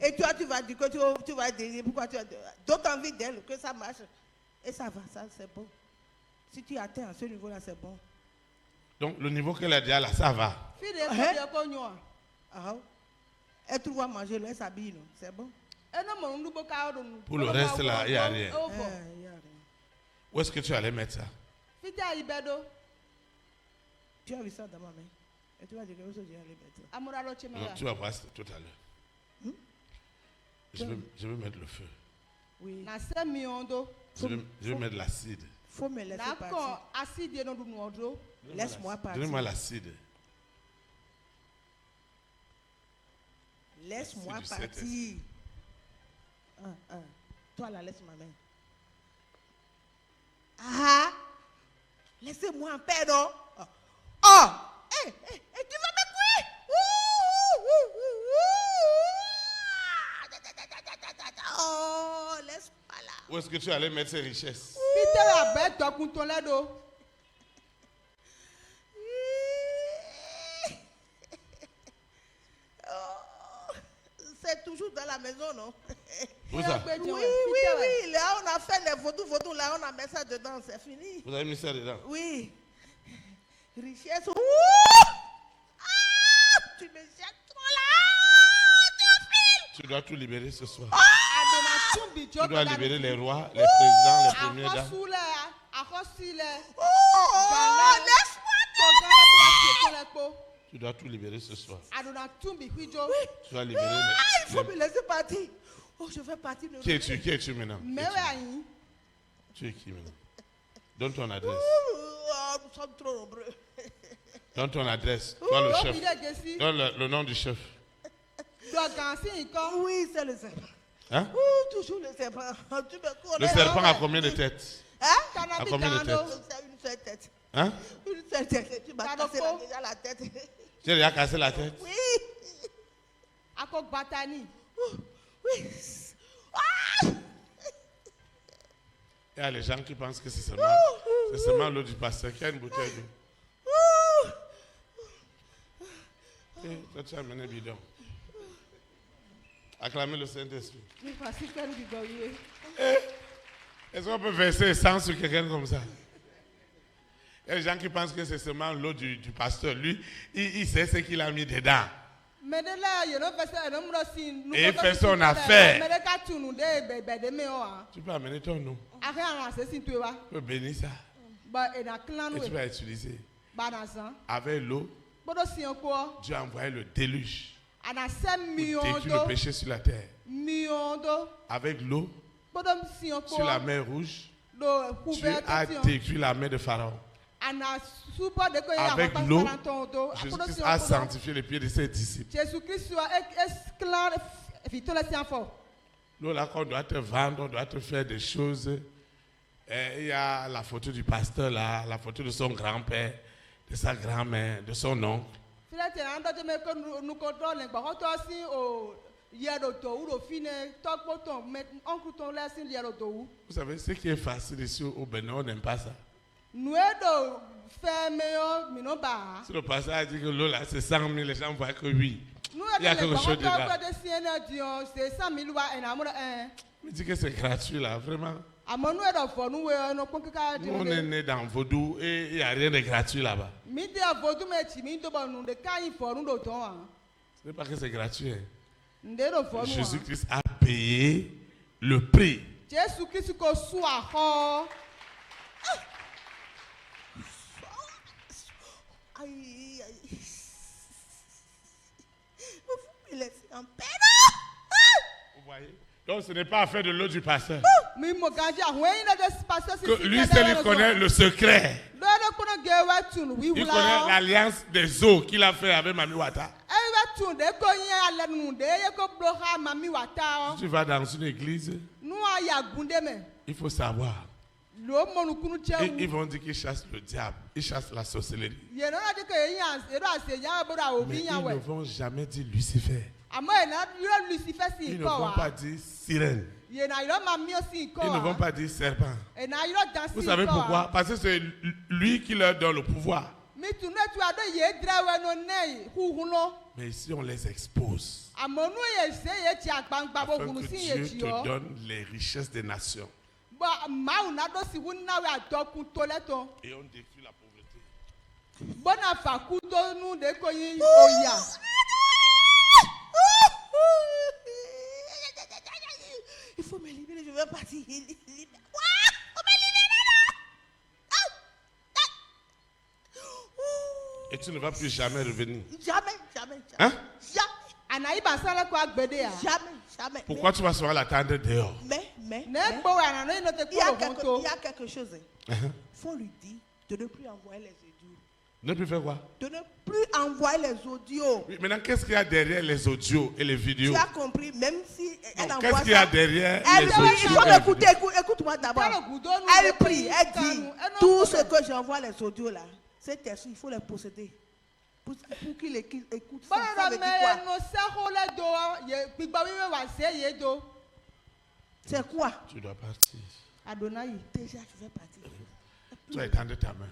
Et toi, tu vas dire que tu vas dire pourquoi tu as d'autres envie d'elle, que ça marche. Et ça va, ça c'est bon. Si tu atteins à ce niveau-là, c'est bon. Donc le niveau qu'elle a déjà là, ça va. Elle trouve à manger, elle s'habille, non? C'est bon. Pour le reste là, il n'y a rien. Où est-ce que tu allais mettre ça? Tu as vu ça dans ma main. Et tu vas dire que je vais mettre. Non, tu vas voir tout à l'heure. Je vais mettre le feu. Oui. Je vais mettre l'acide. Faut me laisser partir. Laisse-moi partir. Donnez-moi l'acide. Laisse-moi partir. Toi là, laisse ma main. Ah! Laissez-moi en paix, non? Oh! Tu vas me courir! Oh! Laisse-moi là. Où est-ce que tu allais mettre ces richesses? C'est toujours dans la maison, non? Où ça? Oui. Là, on a fait les photos, là, on a mis ça dedans, c'est fini. Vous avez mis ça dedans? Oui. Richesse. Tu me jettes trop là. Tu dois tout libérer ce soir. Tu dois libérer les rois, les présidents, les premiers dames. Laisse-moi. Tu dois tout libérer ce soir. Tu dois libérer il faut me laisser partir. Oh, je vais partir. Qui es-tu maintenant? Tu es qui maintenant? Donne ton adresse. Nous sommes trop nombreux. Donne ton adresse. Toi le chef. Donne le nom du chef. Oui, c'est le serpent. Hein? Toujours le serpent. Le serpent a combien de têtes? Hein? A combien de têtes? C'est une seule tête. Hein? Une seule tête. Tu m'as cassé déjà la tête. Tu as déjà cassé la tête? Oui. Oui. Il y a les gens qui pensent que c'est seulement l'eau du pasteur qui a une bouteille d'eau. Toi, tu as amené un bidon. Acclamez le Saint-Esprit. Est-ce qu'on peut verser sang sur quelqu'un comme ça? Il y a des gens qui pensent que c'est seulement l'eau du pasteur. Lui, il sait ce qu'il a mis dedans. Et il fait son affaire. Tu peux amener ton nom. Tu peux bénir ça. Et tu vas utiliser. Avec l'eau, Dieu a envoyé le déluge pour détruire le péché sur la terre. Avec l'eau, sur la mer rouge, Dieu a détruit la mer de Pharaon. Avec l'eau, Jésus-Christ a sanctifié les pieds de ses disciples. L'eau là qu'on doit te vendre, on doit te faire des choses. Il y a la photo du pasteur là, la photo de son grand-père, de sa grand-mère, de son oncle. Vous savez, ce qui est facile ici au Bénin, on n'aime pas ça. Si le pasteur a dit que l'eau là c'est 100 000, les gens voient que oui. Il y a quelque chose dedans. Il dit que c'est gratuit là, vraiment. Nous on est nés dans Vaudou et il n'y a rien de gratuit là-bas. Ce n'est pas que c'est gratuit. Jésus-Christ a payé le prix. Aïe. Vous me laissez en paix. Vous voyez? Donc ce n'est pas affaire de l'eau du pasteur. Que lui seul il connaît le secret. Il connaît l'alliance des eaux qu'il a fait avec Mami Wata. Si tu vas dans une église, il faut savoir Ils vont dire qu'ils chassent le diable, ils chassent la sorcellerie. Mais ils ne vont jamais dire Lucifer. Ils ne vont pas dire sirène. Ils ne vont pas dire serpent. Vous savez pourquoi? Parce que c'est lui qui leur donne le pouvoir. Mais ici on les expose afin que Dieu te donne les richesses des nations. Et on détruit la pauvreté. Il faut me libérer, je veux partir. Et tu ne vas plus jamais revenir. Jamais. Hein? Jamais. Pourquoi tu vas souvent l'attendre dehors? Mais il y a quelque chose. Il faut lui dire de ne plus envoyer les audios. Ne plus faire quoi? De ne plus envoyer les audios. Oui, maintenant, qu'est-ce qu'il y a derrière les audios et les vidéos? Tu as compris, même si elle envoie ça. Qu'est-ce qu'il y a derrière les audios? Il faut m'écouter, écoute-moi d'abord. Elle prie, elle dit, tout ce que j'envoie les audios là, c'est il faut les posséder. Pour qu'il écoute ça, ça veut dire quoi? C'est quoi? Tu dois partir. Adonai, déjà je vais partir. Tu vas étendre ta main.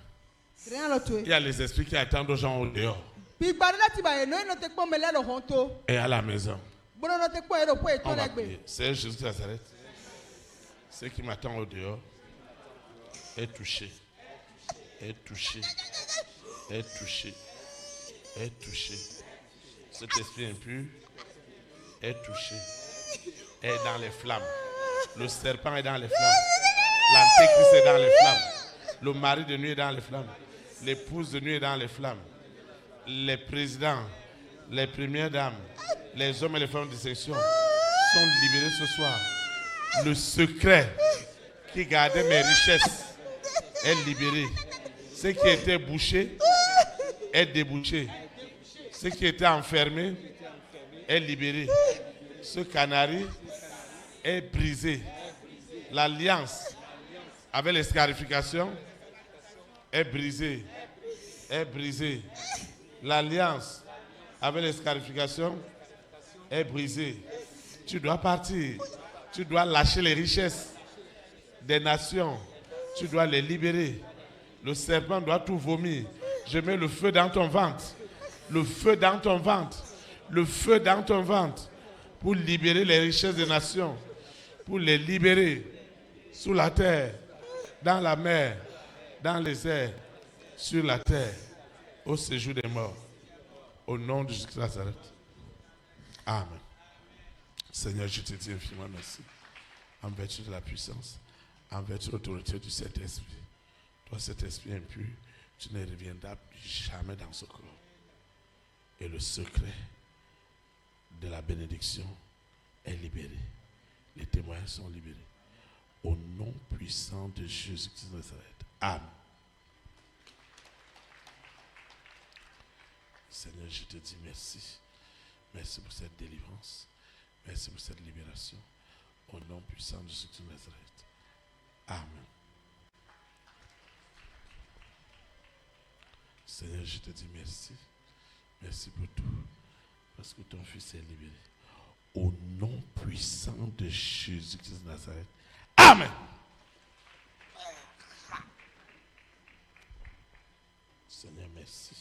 Il y a les esprits qui attendent aux gens au dehors. Et à la maison. On va prier. C'est Jésus de Nazareth. Ceux qui m'attendent au dehors est touché. Est touché. Est touché. Est touché. Cet esprit impur est touché. Est dans les flammes. Le serpent est dans les flammes. L'antéchrist est dans les flammes. Le mari de nuit est dans les flammes. L'épouse de nuit est dans les flammes. Les présidents, les premières dames, les hommes et les femmes de section sont libérés ce soir. Le secret qui gardait mes richesses est libéré. Ce qui était bouché est débouché. Ce qui était enfermé est libéré. Ce canari est brisé. L'alliance avec les scarifications est brisée. Est brisée. L'alliance avec les scarifications est brisée. Tu dois partir. Tu dois lâcher les richesses des nations. Tu dois les libérer. Le serpent doit tout vomir. Je mets le feu dans ton ventre. Le feu dans ton ventre. Le feu dans ton ventre. Pour libérer les richesses des nations. Pour les libérer sous la terre, dans la mer, dans les airs, sur la terre, au séjour des morts. Au nom de Jésus de Nazareth. Amen. Seigneur, je te dis infiniment merci. En vertu de la puissance, en vertu de l'autorité du Saint-Esprit. Toi, cet esprit impur, tu ne reviendras jamais dans ce corps. Et le secret de la bénédiction est libéré. Les témoins sont libérés. Au nom puissant de Jésus-Christ de Nazareth. Amen. Seigneur, je te dis merci. Merci pour cette délivrance. Merci pour cette libération. Au nom puissant de Jésus-Christ de Nazareth. Amen. Seigneur, je te dis merci. Merci pour tout. Parce que ton fils est libéré. Au nom puissant de Jésus-Christ de Nazareth. Amen. Seigneur, merci.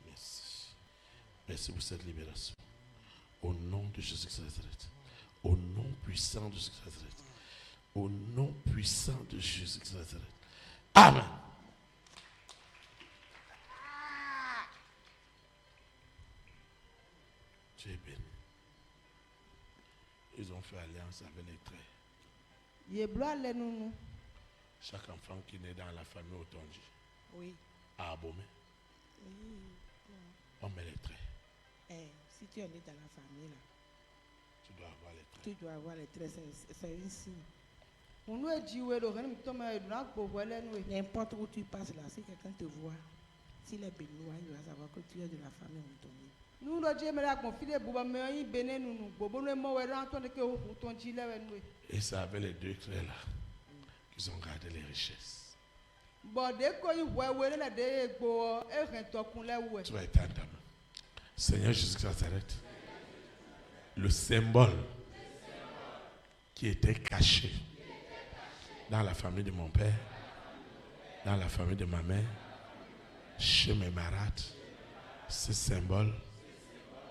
Merci. Merci pour cette libération. Au nom de Jésus-Christ de Nazareth. Au nom puissant de Jésus-Christ de Nazareth. Au nom puissant de Jésus-Christ de Nazareth. Amen. Tu es béni. Ils ont fait alliance avec les traits. Chaque enfant qui naît dans la famille Otonji a abomé. On met les traits. Si tu es né dans la famille, là, Tu dois avoir les traits. tu dois avoir les traits, c'est un signe. N'importe où tu passes là, si quelqu'un te voit, s'il est béninois, il va savoir que tu es de la famille Otonji. Et ça avait les deux traits là. qu'ils ont gardé les richesses. Tu vas éteindre ta main. Seigneur Jésus de Nazareth, le symbole qui était caché dans la famille de mon père, dans la famille de ma mère, chez mes marades, ce symbole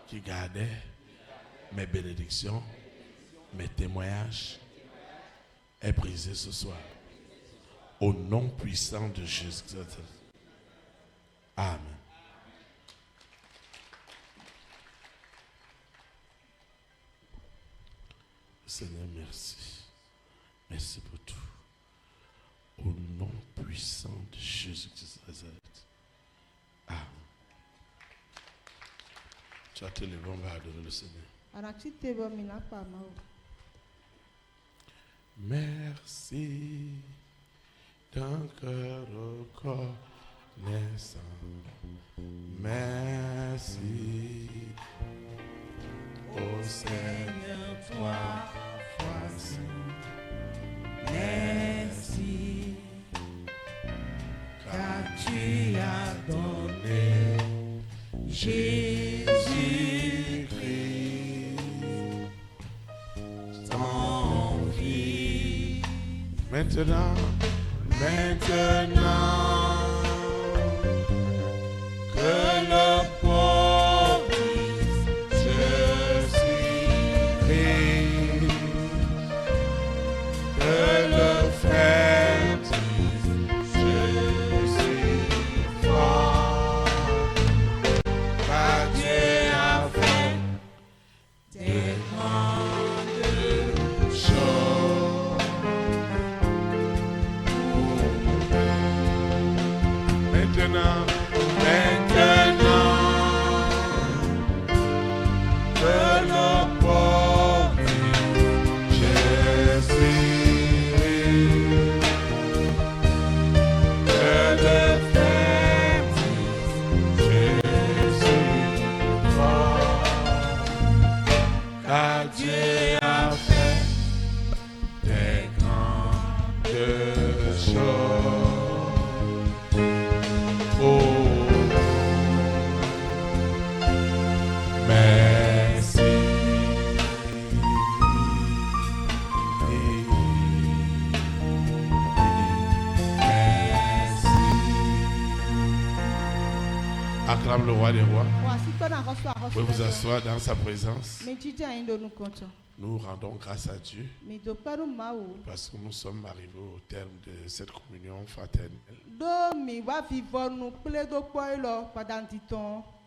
qui gardait mes bénédictions, mes témoignages, est brisé ce soir. Au nom puissant de Jésus. Amen. Seigneur, merci. Merci pour tout. Au nom puissant de Jésus-Christ de Nazareth. Amen. Tu as te levé, on va adorer le Seigneur. Merci d'un cœur reconnaissant. Merci ô Seigneur, toi voici. Merci car tu as donné Jésus-Christ ton Fils. Maintenant que le pauvre dise, je suis riche, que le frère dise, je suis fort, car Dieu a fait des grandes choses. Maintenant, que le pauvre dise, je suis riche, que le frère dise, je suis fort, car Dieu a fait des grandes choses. Acclame le roi des rois. Vous pouvez vous asseoir dans sa présence. Nous rendons grâce à Dieu parce que nous sommes arrivés au terme de cette communion fraternelle.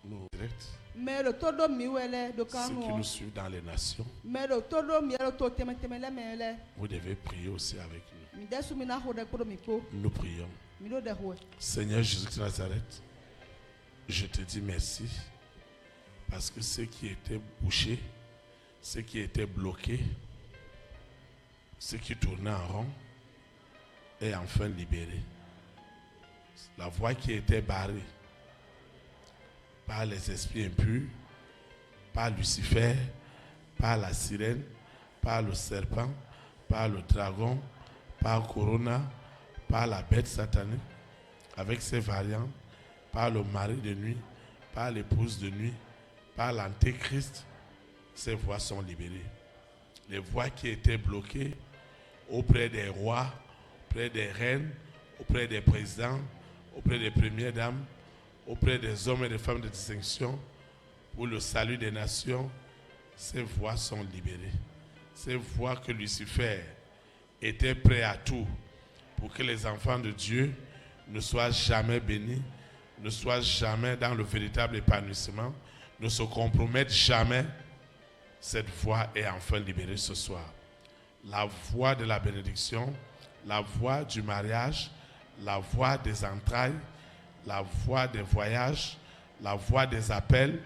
Nous directs. Ceux qui nous suivent dans les nations, vous devez prier aussi avec nous. Nous prions. Seigneur Jésus de Nazareth, je te dis merci parce que ceux qui étaient bouchés, ceux qui étaient bloqués, ceux qui tournaient en rond est enfin libéré. La voie qui était barrée par les esprits impurs, par Lucifer, par la sirène, par le serpent, par le dragon, par Corona, par la bête satanique, avec ses variantes, par le mari de nuit, par l'épouse de nuit, par l'antéchrist, ces voies sont libérées. Les voies qui étaient bloquées auprès des rois, auprès des reines, auprès des présidents, auprès des premières dames, auprès des hommes et des femmes de distinction, pour le salut des nations, ces voies sont libérées. Ces voies que Lucifer était prêt à tout pour que les enfants de Dieu ne soient jamais bénis, ne soient jamais dans le véritable épanouissement, ne se compromettent jamais. Cette voie est enfin libérée ce soir. La voie de la bénédiction, la voie du mariage, la voie des entrailles, la voie des voyages, la voie des appels,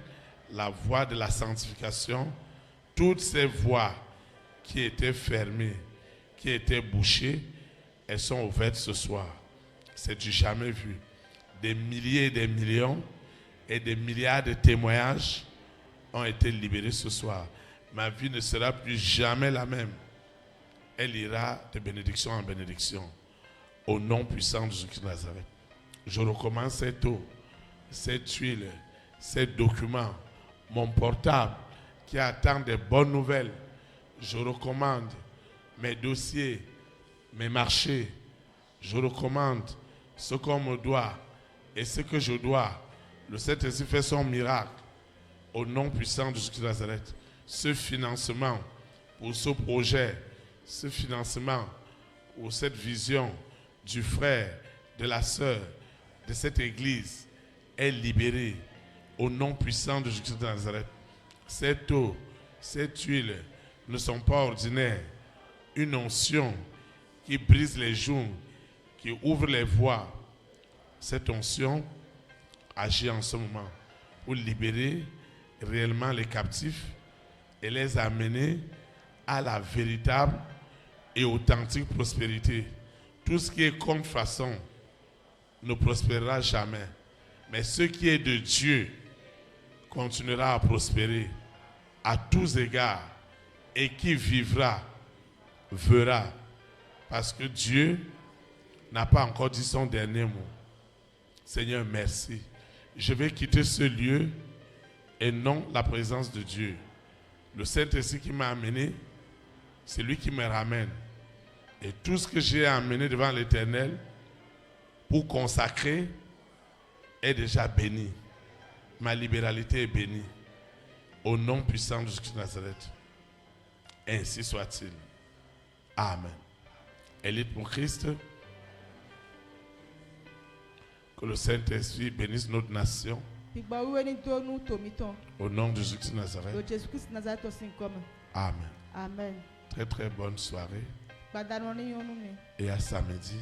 la voie de la sanctification, toutes ces voies qui étaient fermées, qui étaient bouchées, elles sont ouvertes ce soir. C'est du jamais vu. Des milliers et des millions et des milliards de témoignages ont été libérés ce soir. Ma vie ne sera plus jamais la même. Elle ira de bénédiction en bénédiction. Au nom puissant de Jésus-Christ de Nazareth. Je recommande cette eau, cette huile, ces documents, mon portable qui attend des bonnes nouvelles. Je recommande mes dossiers, mes marchés. Je recommande ce qu'on me doit et ce que je dois. Le Saint-Esprit fait son miracle. Au nom puissant de Jésus-Christ de Nazareth. Ce financement pour ce projet, ce financement pour cette vision du frère, de la sœur, de cette église est libéré au nom puissant de Jésus de Nazareth. Cette eau, cette huile ne sont pas ordinaires. Une onction qui brise les joues, qui ouvre les voies. Cette onction agit en ce moment pour libérer réellement les captifs et les amener à la véritable et authentique prospérité. Tout ce qui est contrefaçon ne prospérera jamais. Mais ce qui est de Dieu continuera à prospérer à tous égards. Et qui vivra, verra. Parce que Dieu n'a pas encore dit son dernier mot. Seigneur, merci. Je vais quitter ce lieu et non la présence de Dieu. Le Saint-Esprit qui m'a amené, c'est lui qui me ramène. Et tout ce que j'ai amené devant l'Éternel pour consacrer est déjà béni. Ma libéralité est bénie. Au nom puissant de Jésus de Nazareth. Ainsi soit-il. Amen. Élite pour Christ. Que le Saint-Esprit bénisse notre nation. Au nom de Jésus de Nazareth. Amen. Amen. Très très bonne soirée. Et à samedi.